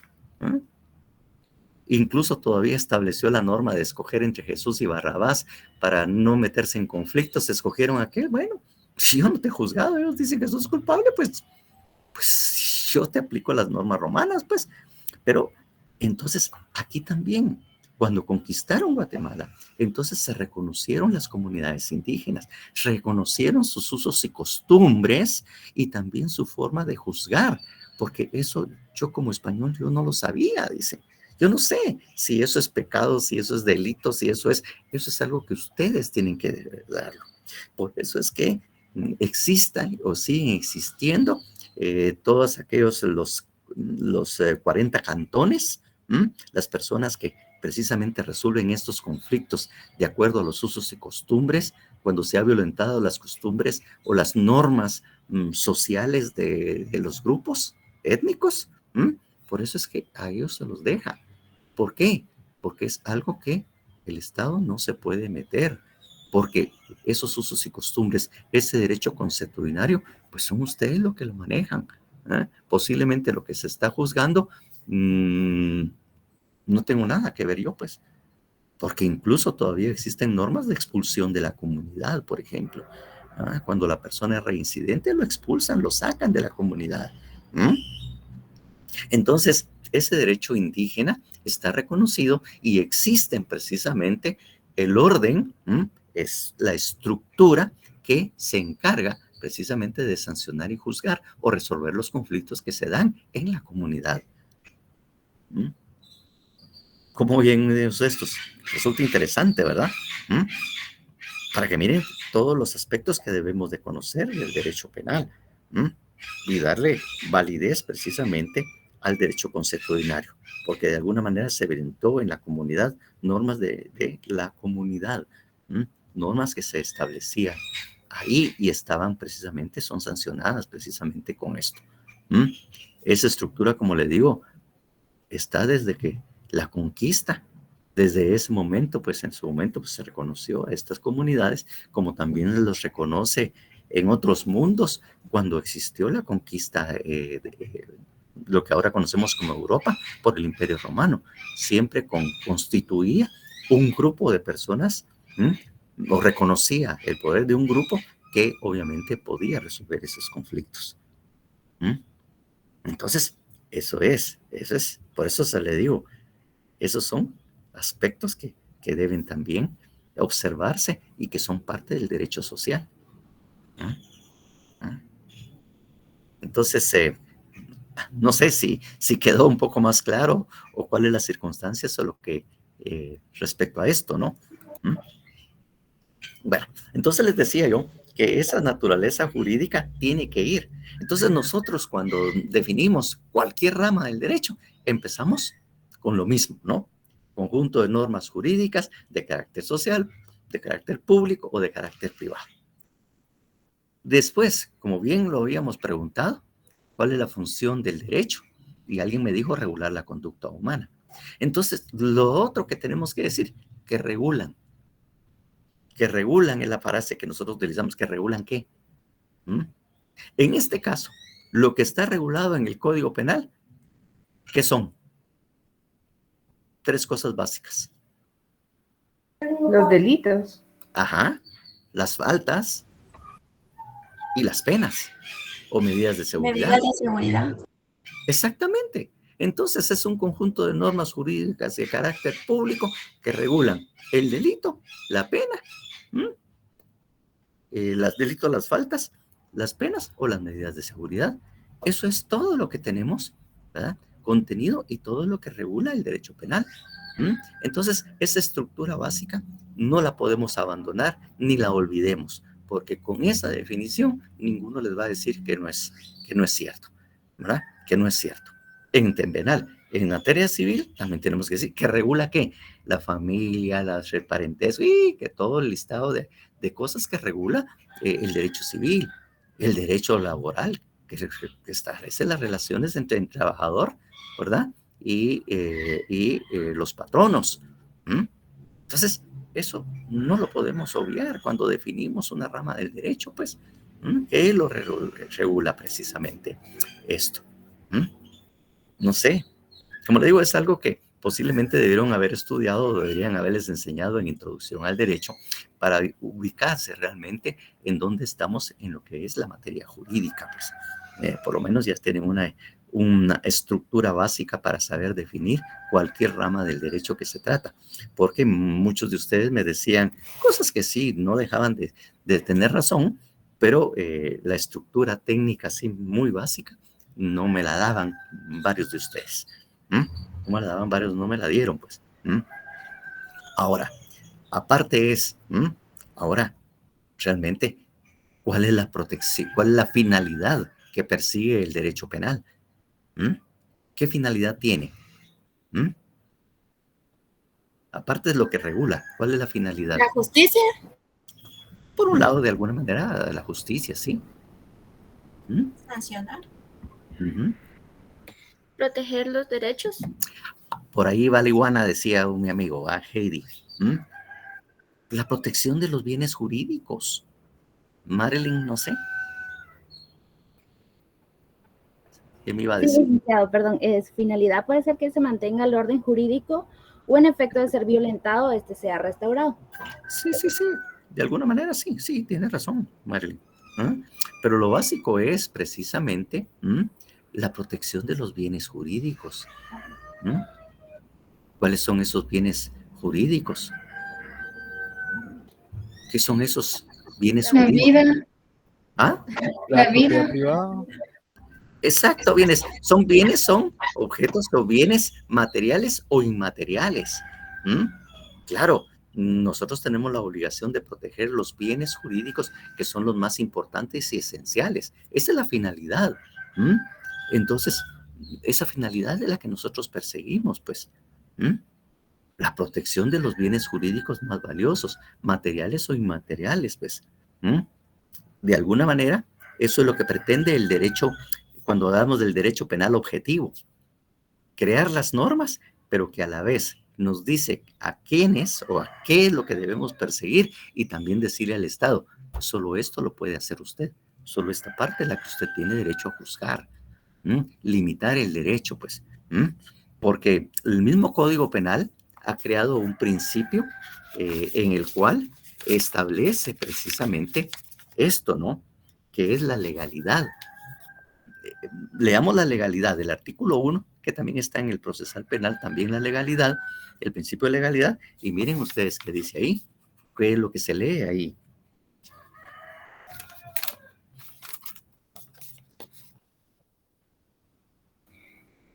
Incluso todavía estableció la norma de escoger entre Jesús y Barrabás para no meterse en conflictos. Escogieron a aquel, bueno, si yo no te he juzgado, ellos dicen que sos culpable, pues yo te aplico las normas romanas, pues. Pero entonces aquí también, cuando conquistaron Guatemala, entonces se reconocieron las comunidades indígenas, reconocieron sus usos y costumbres y también su forma de juzgar, porque eso yo como español yo no lo sabía, dice. Yo no sé si eso es pecado, si eso es delito, si eso es algo que ustedes tienen que darlo. Por eso es que existan o siguen existiendo todos aquellos, los 40 cantones, las personas que precisamente resuelven estos conflictos de acuerdo a los usos y costumbres, cuando se ha violentado las costumbres o las normas sociales de los grupos étnicos. Por eso es que a ellos se los deja. ¿Por qué? Porque es algo que el Estado no se puede meter, porque esos usos y costumbres, ese derecho consuetudinario, pues son ustedes los que lo manejan. Posiblemente lo que se está juzgando, no tengo nada que ver yo, pues, porque incluso todavía existen normas de expulsión de la comunidad, por ejemplo. Cuando la persona es reincidente, lo expulsan, lo sacan de la comunidad. Entonces, ese derecho indígena está reconocido y existen precisamente el orden, es la estructura que se encarga precisamente de sancionar y juzgar o resolver los conflictos que se dan en la comunidad. ¿Cómo ven estos? Resulta interesante, ¿verdad? Para que miren todos los aspectos que debemos de conocer del derecho penal y darle validez precisamente al derecho consuetudinario, porque de alguna manera se brindó en la comunidad normas de la comunidad, normas que se establecían ahí y estaban precisamente, son sancionadas precisamente con esto. Esa estructura, como le digo, está desde que la conquista, desde ese momento, pues en su momento pues, se reconoció a estas comunidades, como también los reconoce en otros mundos, cuando existió la conquista lo que ahora conocemos como Europa, por el Imperio Romano. Siempre constituía un grupo de personas, o reconocía el poder de un grupo que obviamente podía resolver esos conflictos. Entonces, eso es, por eso se le digo, esos son aspectos que deben también observarse y que son parte del derecho social. Entonces, no sé si quedó un poco más claro o cuáles las circunstancias o lo que respecto a esto, ¿no? Bueno, entonces les decía yo que esa naturaleza jurídica tiene que ir. Entonces nosotros cuando definimos cualquier rama del derecho, empezamos con lo mismo, ¿no? Conjunto de normas jurídicas de carácter social, de carácter público o de carácter privado. Después, como bien lo habíamos preguntado, ¿cuál es la función del derecho? Y alguien me dijo regular la conducta humana. Entonces, lo otro que tenemos que decir, que regulan. Que regulan es la frase que nosotros utilizamos, que regulan ¿qué? En este caso, lo que está regulado en el Código Penal, ¿qué son? 3 cosas básicas. Los delitos. Ajá, las faltas y las penas o medidas de seguridad. Medidas de seguridad. Exactamente. Entonces es un conjunto de normas jurídicas de carácter público que regulan el delito, la pena, los delitos, las faltas, las penas o las medidas de seguridad. Eso es todo lo que tenemos, ¿verdad? Contenido y todo lo que regula el derecho penal. Entonces, esa estructura básica no la podemos abandonar ni la olvidemos, porque con esa definición ninguno les va a decir que no es cierto, ¿verdad? Que no es cierto. En penal, en materia civil, también tenemos que decir que regula ¿qué? La familia, el parentesco y que todo el listado de cosas que regula el derecho civil, el derecho laboral, que establece las relaciones entre el trabajador, ¿verdad? Y los patronos. Entonces, eso no lo podemos obviar cuando definimos una rama del derecho, pues, que lo regula precisamente esto. No sé, como le digo, es algo que posiblemente debieron haber estudiado o deberían haberles enseñado en Introducción al Derecho para ubicarse realmente en dónde estamos en lo que es la materia jurídica, pues. Por lo menos ya tienen una estructura básica para saber definir cualquier rama del derecho que se trata, porque muchos de ustedes me decían cosas que sí, no dejaban de tener razón, pero la estructura técnica así muy básica no me la daban varios de ustedes. No me la daban varios, no me la dieron, pues. Ahora, aparte es, ahora, realmente, ¿cuál es la protección? ¿Cuál es la finalidad que persigue el derecho penal? ¿Qué finalidad tiene? Aparte de lo que regula, ¿cuál es la finalidad? ¿La justicia? Por un lado, de alguna manera, la justicia, sí. Sancionar. Proteger los derechos. Por ahí va la iguana, decía mi amigo, Heidi. La protección de los bienes jurídicos. Marilyn, no sé. ¿Qué me iba a decir? Sí, licenciado, perdón. Finalidad puede ser que se mantenga el orden jurídico o en efecto de ser violentado, sea restaurado. Sí. De alguna manera sí, tienes razón, Marilyn. Pero lo básico es precisamente la protección de los bienes jurídicos. ¿Cuáles son esos bienes jurídicos? ¿Qué son esos bienes jurídicos? La vida. ¿Ah? La propiedad privada. Exacto, son objetos o bienes materiales o inmateriales. Claro, nosotros tenemos la obligación de proteger los bienes jurídicos que son los más importantes y esenciales. Esa es la finalidad. Entonces, esa finalidad es la que nosotros perseguimos, pues. La protección de los bienes jurídicos más valiosos, materiales o inmateriales, pues. De alguna manera, eso es lo que pretende el derecho, cuando hablamos del derecho penal objetivo. Crear las normas, pero que a la vez nos dice a quiénes o a qué es lo que debemos perseguir y también decirle al Estado, solo esto lo puede hacer usted, solo esta parte es la que usted tiene derecho a juzgar. Limitar el derecho, pues. Porque el mismo Código Penal ha creado un principio en el cual establece precisamente esto, ¿no? Que es la legalidad. Leamos la legalidad del artículo 1, que también está en el procesal penal, también la legalidad, el principio de legalidad, y miren ustedes qué dice ahí, qué es lo que se lee ahí.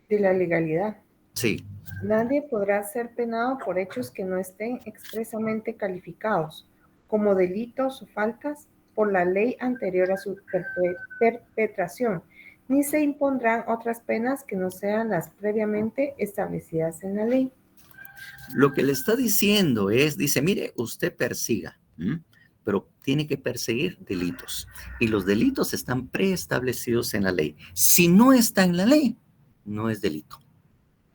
De la legalidad. Sí. Nadie podrá ser penado por hechos que no estén expresamente calificados como delitos o faltas por la ley anterior a su perpetración, ni se impondrán otras penas que no sean las previamente establecidas en la ley. Lo que le está diciendo es, dice, mire, usted persiga, pero tiene que perseguir delitos. Y los delitos están preestablecidos en la ley. Si no está en la ley, no es delito.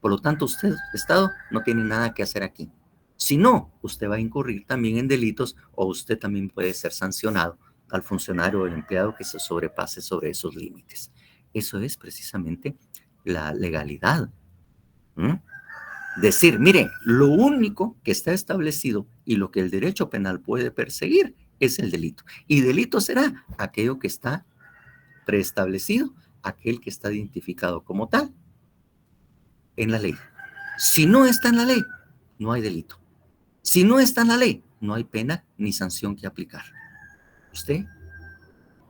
Por lo tanto, usted, Estado, no tiene nada que hacer aquí. Si no, usted va a incurrir también en delitos o usted también puede ser sancionado al funcionario o al empleado que se sobrepase sobre esos límites. Eso es precisamente la legalidad. decir, mire, lo único que está establecido y lo que el derecho penal puede perseguir es el delito. Y delito será aquello que está preestablecido, aquel que está identificado como tal en la ley. Si no está en la ley, no hay delito. Si no está en la ley, no hay pena ni sanción que aplicar. Usted,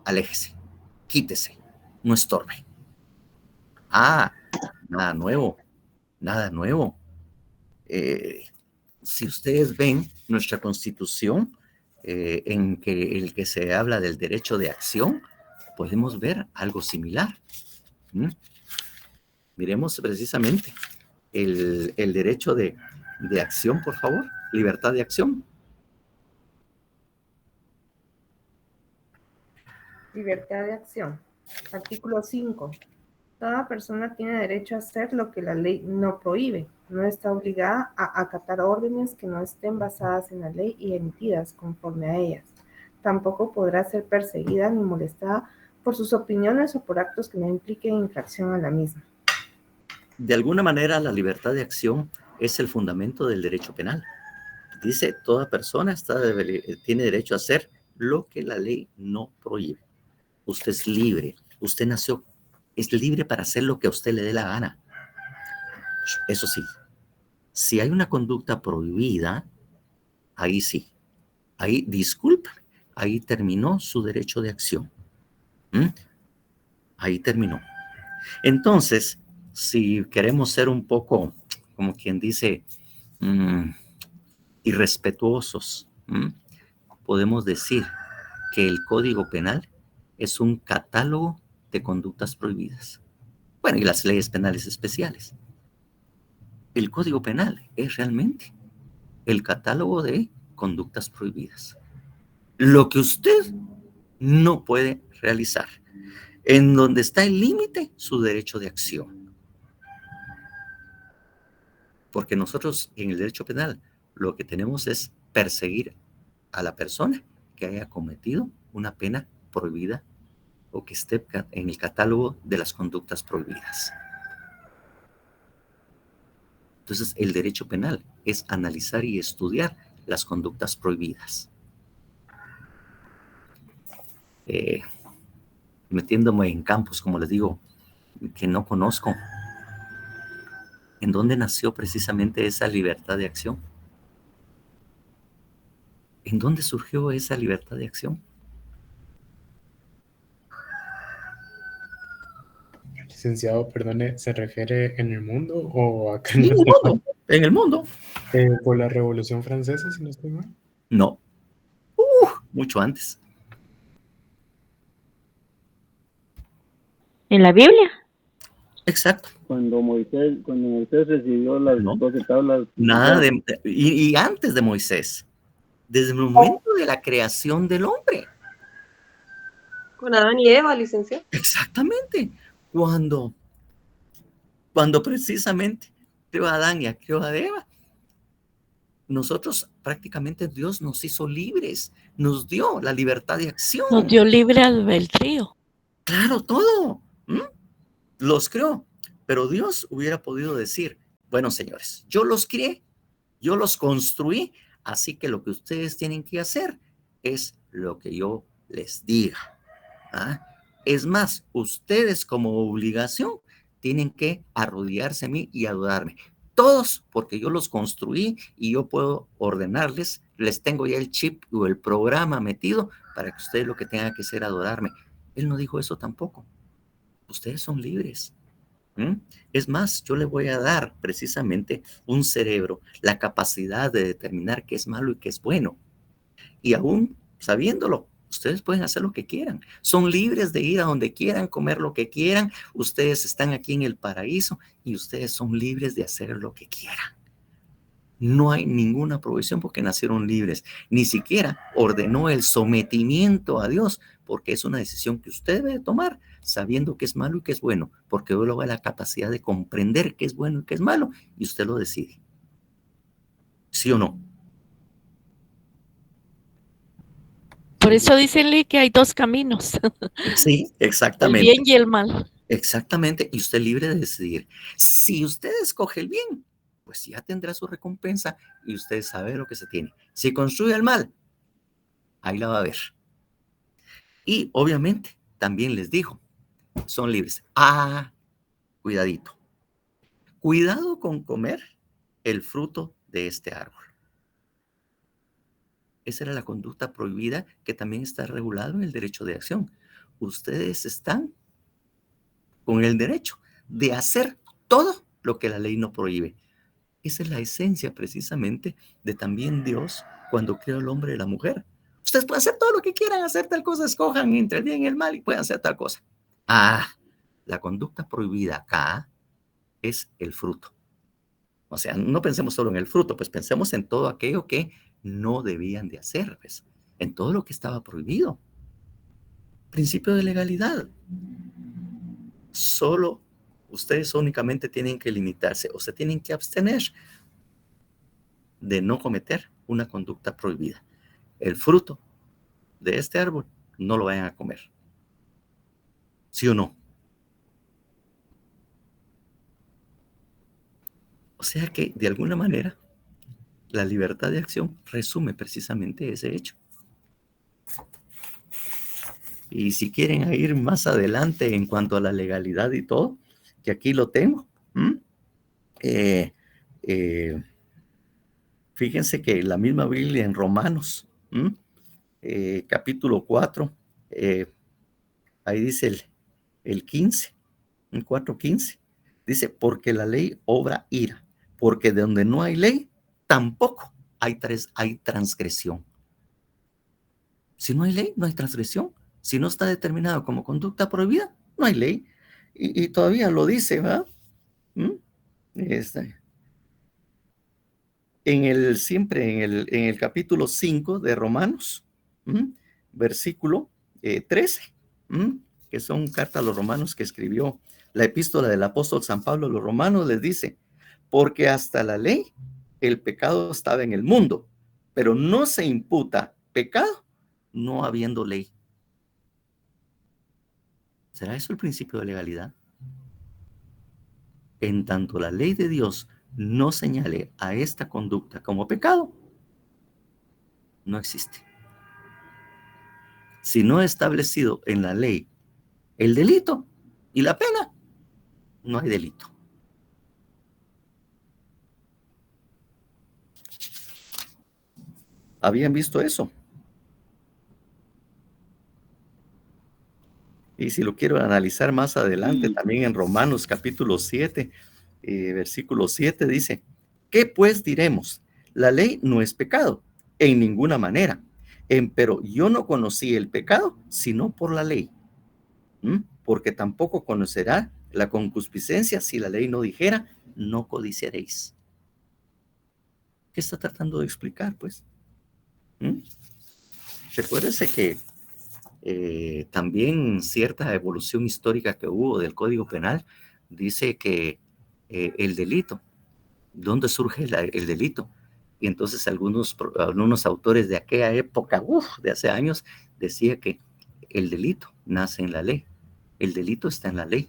aléjese, quítese, no estorbe. Nada nuevo, nada nuevo. Si ustedes ven nuestra Constitución, en que el que se habla del derecho de acción, podemos ver algo similar. Miremos precisamente el derecho de acción, por favor, libertad de acción. Libertad de acción. Artículo 5. Toda persona tiene derecho a hacer lo que la ley no prohíbe. No está obligada a acatar órdenes que no estén basadas en la ley y emitidas conforme a ellas. Tampoco podrá ser perseguida ni molestada por sus opiniones o por actos que no impliquen infracción a la misma. De alguna manera, la libertad de acción es el fundamento del derecho penal. Dice, toda persona tiene derecho a hacer lo que la ley no prohíbe. Usted es libre, usted nació, es libre para hacer lo que a usted le dé la gana. Eso sí, si hay una conducta prohibida, ahí sí, ahí, discúlpame, ahí terminó su derecho de acción. Ahí terminó. Entonces, si queremos ser un poco, como quien dice, irrespetuosos, podemos decir que el Código Penal es un catálogo de conductas prohibidas. Bueno, y las leyes penales especiales. El Código Penal es realmente el catálogo de conductas prohibidas. Lo que usted no puede realizar, en donde está el límite, su derecho de acción. Porque nosotros en el derecho penal lo que tenemos es perseguir a la persona que haya cometido una pena prohibida o que esté en el catálogo de las conductas prohibidas. Entonces, el derecho penal es analizar y estudiar las conductas prohibidas. Metiéndome en campos, como les digo, que no conozco. ¿En dónde nació precisamente esa libertad de acción? ¿En dónde surgió esa libertad de acción? Licenciado, perdone, ¿se refiere en el mundo o acá en el mundo? En el mundo. ¿Por la Revolución Francesa, si no estoy mal? No. Mucho antes. ¿En la Biblia? Exacto. Cuando Moisés recibió las 12 tablas. Nada y antes de Moisés. Desde el momento de la creación del hombre. Con Adán y Eva, licenciado. Exactamente. Cuando precisamente creó a Adán y creó a Eva, nosotros prácticamente Dios nos hizo libres, nos dio la libertad de acción. Nos dio libre albedrío. Claro, todo. Los creó. Pero Dios hubiera podido decir, bueno, señores, yo los crié, yo los construí, así que lo que ustedes tienen que hacer es lo que yo les diga. Es más, ustedes como obligación tienen que arrodillarse a mí y adorarme. Todos, porque yo los construí y yo puedo ordenarles, les tengo ya el chip o el programa metido para que ustedes lo que tengan que hacer es adorarme. Él no dijo eso tampoco. Ustedes son libres. Es más, yo le voy a dar precisamente un cerebro, la capacidad de determinar qué es malo y qué es bueno. Y aún sabiéndolo, ustedes pueden hacer lo que quieran. Son libres de ir a donde quieran, comer lo que quieran. Ustedes están aquí en el paraíso y ustedes son libres de hacer lo que quieran. No hay ninguna prohibición porque nacieron libres. Ni siquiera ordenó el sometimiento a Dios porque es una decisión que usted debe tomar sabiendo qué es malo y qué es bueno, porque luego va la capacidad de comprender qué es bueno y qué es malo y usted lo decide. ¿Sí o no? Por eso dicen que hay dos caminos. Sí, exactamente. El bien y el mal. Exactamente, y usted es libre de decidir. Si usted escoge el bien, pues ya tendrá su recompensa y usted sabe lo que se tiene. Si construye el mal, ahí la va a ver. Y obviamente también les dijo, son libres. Cuidadito. Cuidado con comer el fruto de este árbol. Esa era la conducta prohibida que también está regulado en el derecho de acción. Ustedes están con el derecho de hacer todo lo que la ley no prohíbe. Esa es la esencia precisamente de también Dios cuando creó al hombre y la mujer. Ustedes pueden hacer todo lo que quieran, hacer tal cosa, escojan entre el bien y el mal y pueden hacer tal cosa. La conducta prohibida acá es el fruto. O sea, no pensemos solo en el fruto, pues pensemos en todo aquello que no debían de hacer, pues, en todo lo que estaba prohibido. Principio de legalidad. Solo ustedes únicamente tienen que limitarse o se tienen que abstener de no cometer una conducta prohibida. El fruto de este árbol no lo vayan a comer. ¿Sí o no? O sea que, de alguna manera, la libertad de acción resume precisamente ese hecho. Y si quieren ir más adelante en cuanto a la legalidad y todo, que aquí lo tengo. Fíjense que la misma Biblia en Romanos, capítulo 4, ahí dice el 15, el 4:15, dice, porque la ley obra ira, porque de donde no hay ley, tampoco hay transgresión. Si no hay ley, no hay transgresión. Si no está determinado como conducta prohibida, no hay ley. Y todavía lo dice, ¿verdad? Siempre en el capítulo 5 de Romanos, versículo 13, que son cartas a los romanos que escribió la epístola del apóstol San Pablo a los romanos, les dice, porque hasta la ley el pecado estaba en el mundo, pero no se imputa pecado no habiendo ley. ¿Será eso el principio de legalidad? En tanto la ley de Dios no señale a esta conducta como pecado, no existe. Si no he establecido en la ley el delito y la pena, no hay delito. ¿Habían visto eso? Y si lo quiero analizar más adelante, también en Romanos capítulo 7, versículo 7 dice, ¿qué pues diremos? La ley no es pecado, en ninguna manera. Pero yo no conocí el pecado, sino por la ley. Porque tampoco conocerá la concupiscencia si la ley no dijera, no codiciaréis. ¿Qué está tratando de explicar, pues? Recuérdese que también cierta evolución histórica que hubo del Código Penal dice que el delito, ¿dónde surge el delito? Y entonces algunos autores de aquella época, de hace años, decía que el delito nace en la ley. El delito está en la ley.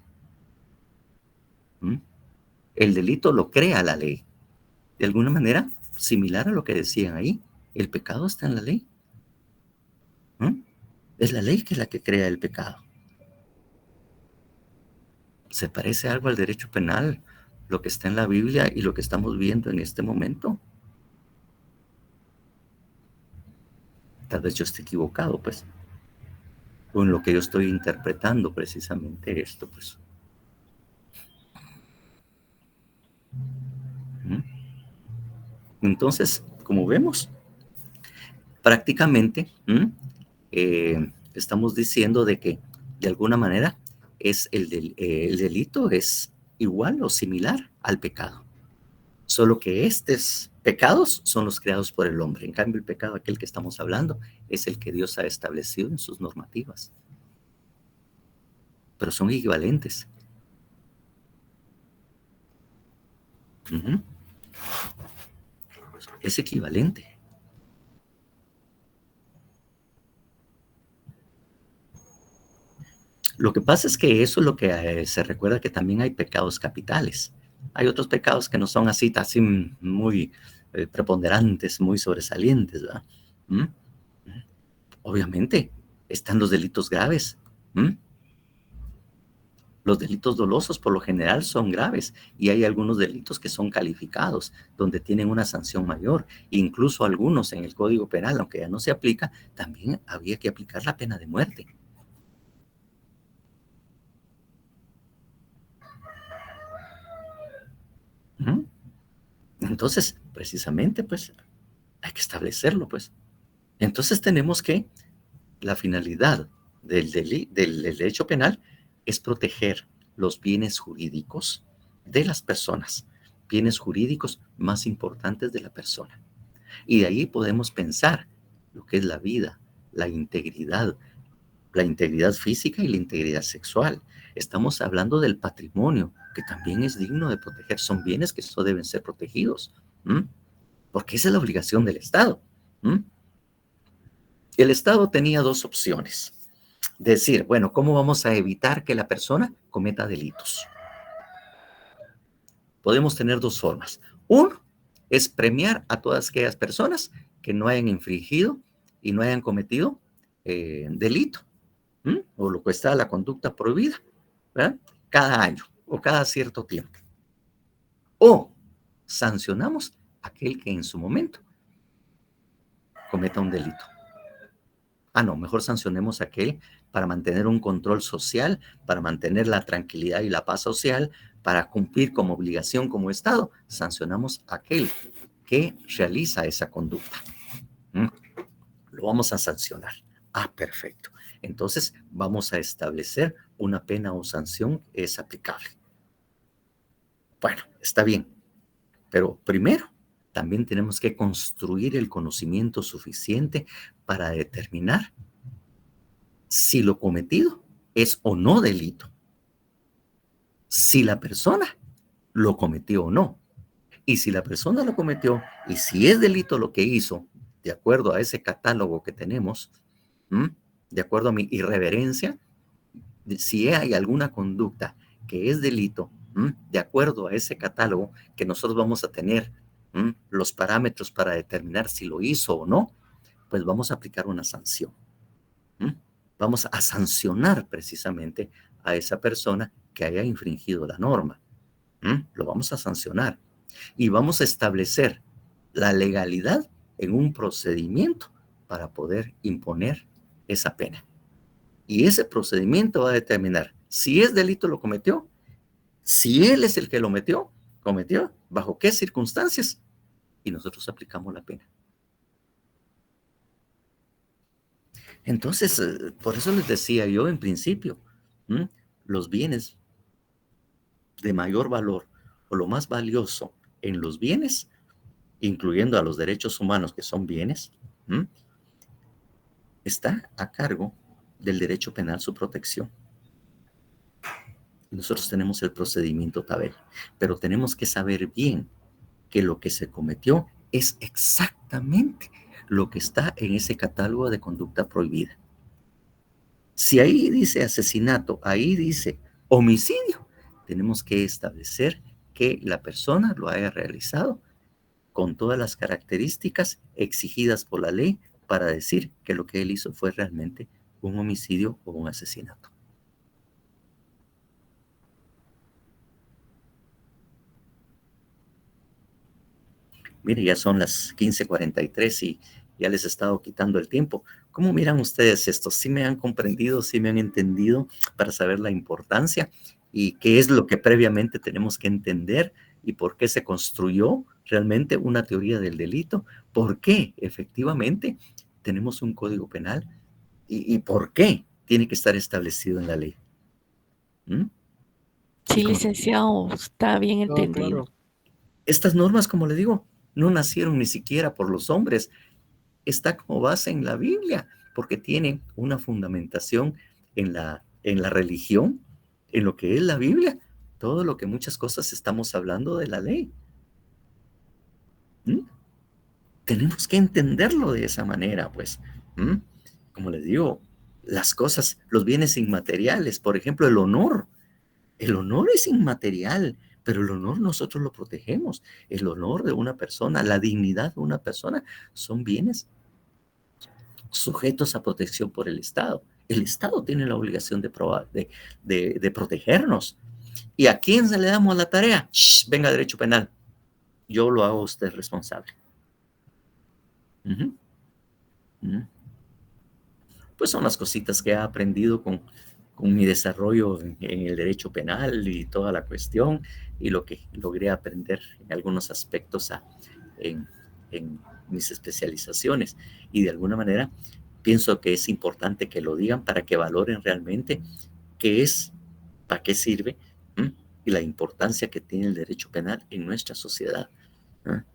El delito lo crea la ley. De alguna manera, similar a lo que decían ahí, el pecado está en la ley. Es la ley que es la que crea el pecado. ¿Se parece algo al derecho penal, lo que está en la Biblia y lo que estamos viendo en este momento? Tal vez yo esté equivocado, pues, con lo que yo estoy interpretando precisamente esto, pues. Entonces, como vemos, prácticamente estamos diciendo de que de alguna manera el delito es igual o similar al pecado, solo que estos pecados son los creados por el hombre. En cambio, el pecado, aquel que estamos hablando, es el que Dios ha establecido en sus normativas, pero son equivalentes. Es equivalente. Lo que pasa es que eso es lo que se recuerda, que también hay pecados capitales. Hay otros pecados que no son así muy preponderantes, muy sobresalientes, ¿verdad? Obviamente, están los delitos graves. Los delitos dolosos por lo general son graves y hay algunos delitos que son calificados, donde tienen una sanción mayor. Incluso algunos en el Código Penal, aunque ya no se aplica, también habría que aplicar la pena de muerte. Entonces, precisamente, pues, hay que establecerlo, pues. Entonces tenemos que, la finalidad del derecho penal es proteger los bienes jurídicos de las personas, bienes jurídicos más importantes de la persona. Y de ahí podemos pensar lo que es la vida, la integridad física y la integridad sexual. Estamos hablando del patrimonio, que también es digno de proteger. Son bienes que deben ser protegidos, porque esa es la obligación del Estado. El Estado tenía dos opciones. Decir, bueno, ¿cómo vamos a evitar que la persona cometa delitos? Podemos tener dos formas. Uno es premiar a todas aquellas personas que no hayan infringido y no hayan cometido delito, o lo que está la conducta prohibida, ¿verdad? Cada año o cada cierto tiempo. O sancionamos a aquel que en su momento cometa un delito. No, mejor sancionemos a aquel para mantener un control social, para mantener la tranquilidad y la paz social, para cumplir como obligación como Estado. Sancionamos a aquel que realiza esa conducta. Lo vamos a sancionar. Perfecto. Entonces vamos a establecer una pena o sanción que es aplicable. Bueno, está bien. Pero primero, también tenemos que construir el conocimiento suficiente para determinar si lo cometido es o no delito, si la persona lo cometió o no, y si la persona lo cometió y si es delito lo que hizo, de acuerdo a ese catálogo que tenemos, de acuerdo a mi irreverencia, si hay alguna conducta que es delito, de acuerdo a ese catálogo que nosotros vamos a tener, los parámetros para determinar si lo hizo o no, pues vamos a aplicar una sanción. Vamos a sancionar precisamente a esa persona que haya infringido la norma. Lo vamos a sancionar. Y vamos a establecer la legalidad en un procedimiento para poder imponer esa pena. Y ese procedimiento va a determinar si es delito lo cometió, si él es el que lo cometió, bajo qué circunstancias, y nosotros aplicamos la pena. Entonces, por eso les decía yo en principio, los bienes de mayor valor o lo más valioso en los bienes, incluyendo a los derechos humanos que son bienes, está a cargo del derecho penal su protección. Nosotros tenemos el procedimiento tabel, pero tenemos que saber bien que lo que se cometió es exactamente lo que está en ese catálogo de conducta prohibida. Si ahí dice asesinato, ahí dice homicidio, tenemos que establecer que la persona lo haya realizado con todas las características exigidas por la ley para decir que lo que él hizo fue realmente un homicidio o un asesinato. Mire, ya son las 15:43 y ya les he estado quitando el tiempo. ¿Cómo miran ustedes esto? ¿Sí me han comprendido? ¿Sí me han entendido para saber la importancia? ¿Y qué es lo que previamente tenemos que entender? ¿Y por qué se construyó realmente una teoría del delito? ¿Por qué efectivamente tenemos un código penal? ¿Y por qué tiene que estar establecido en la ley? Sí, licenciado, está bien entendido. Claro. Estas normas, como le digo, no nacieron ni siquiera por los hombres. Está como base en la Biblia, porque tienen una fundamentación en la religión, en lo que es la Biblia, todo lo que muchas cosas estamos hablando de la ley. Tenemos que entenderlo de esa manera, pues. Como les digo, las cosas, los bienes inmateriales, por ejemplo, el honor es inmaterial, Pero el honor nosotros lo protegemos. El honor de una persona, la dignidad de una persona son bienes sujetos a protección por el Estado. El Estado tiene la obligación de protegernos. ¿Y a quién se le damos la tarea? Venga, derecho penal. Yo lo hago a usted responsable. Pues son las cositas que he aprendido con mi desarrollo en el derecho penal y toda la cuestión, y lo que logré aprender en algunos aspectos en mis especializaciones. Y de alguna manera pienso que es importante que lo digan para que valoren realmente qué es, para qué sirve, y la importancia que tiene el derecho penal en nuestra sociedad,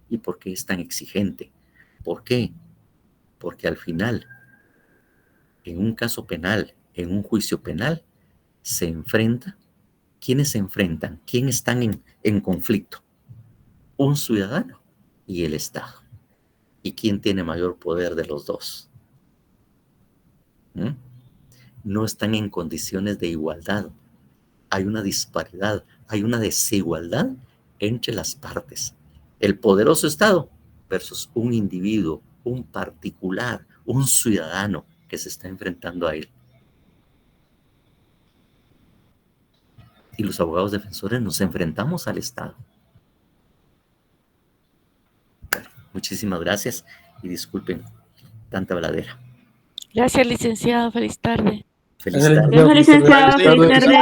y por qué es tan exigente. ¿Por qué? Porque al final, en un caso penal, en un juicio penal, se enfrenta. ¿Quiénes se enfrentan? ¿Quiénes están en conflicto? Un ciudadano y el Estado. ¿Y quién tiene mayor poder de los dos? No están en condiciones de igualdad. Hay una disparidad, hay una desigualdad entre las partes. El poderoso Estado versus un individuo, un particular, un ciudadano que se está enfrentando a él. Y los abogados defensores nos enfrentamos al Estado. Bueno, muchísimas gracias y disculpen tanta habladera. Gracias, licenciado. Feliz tarde. Feliz tarde. Gracias, licenciado. Feliz tarde.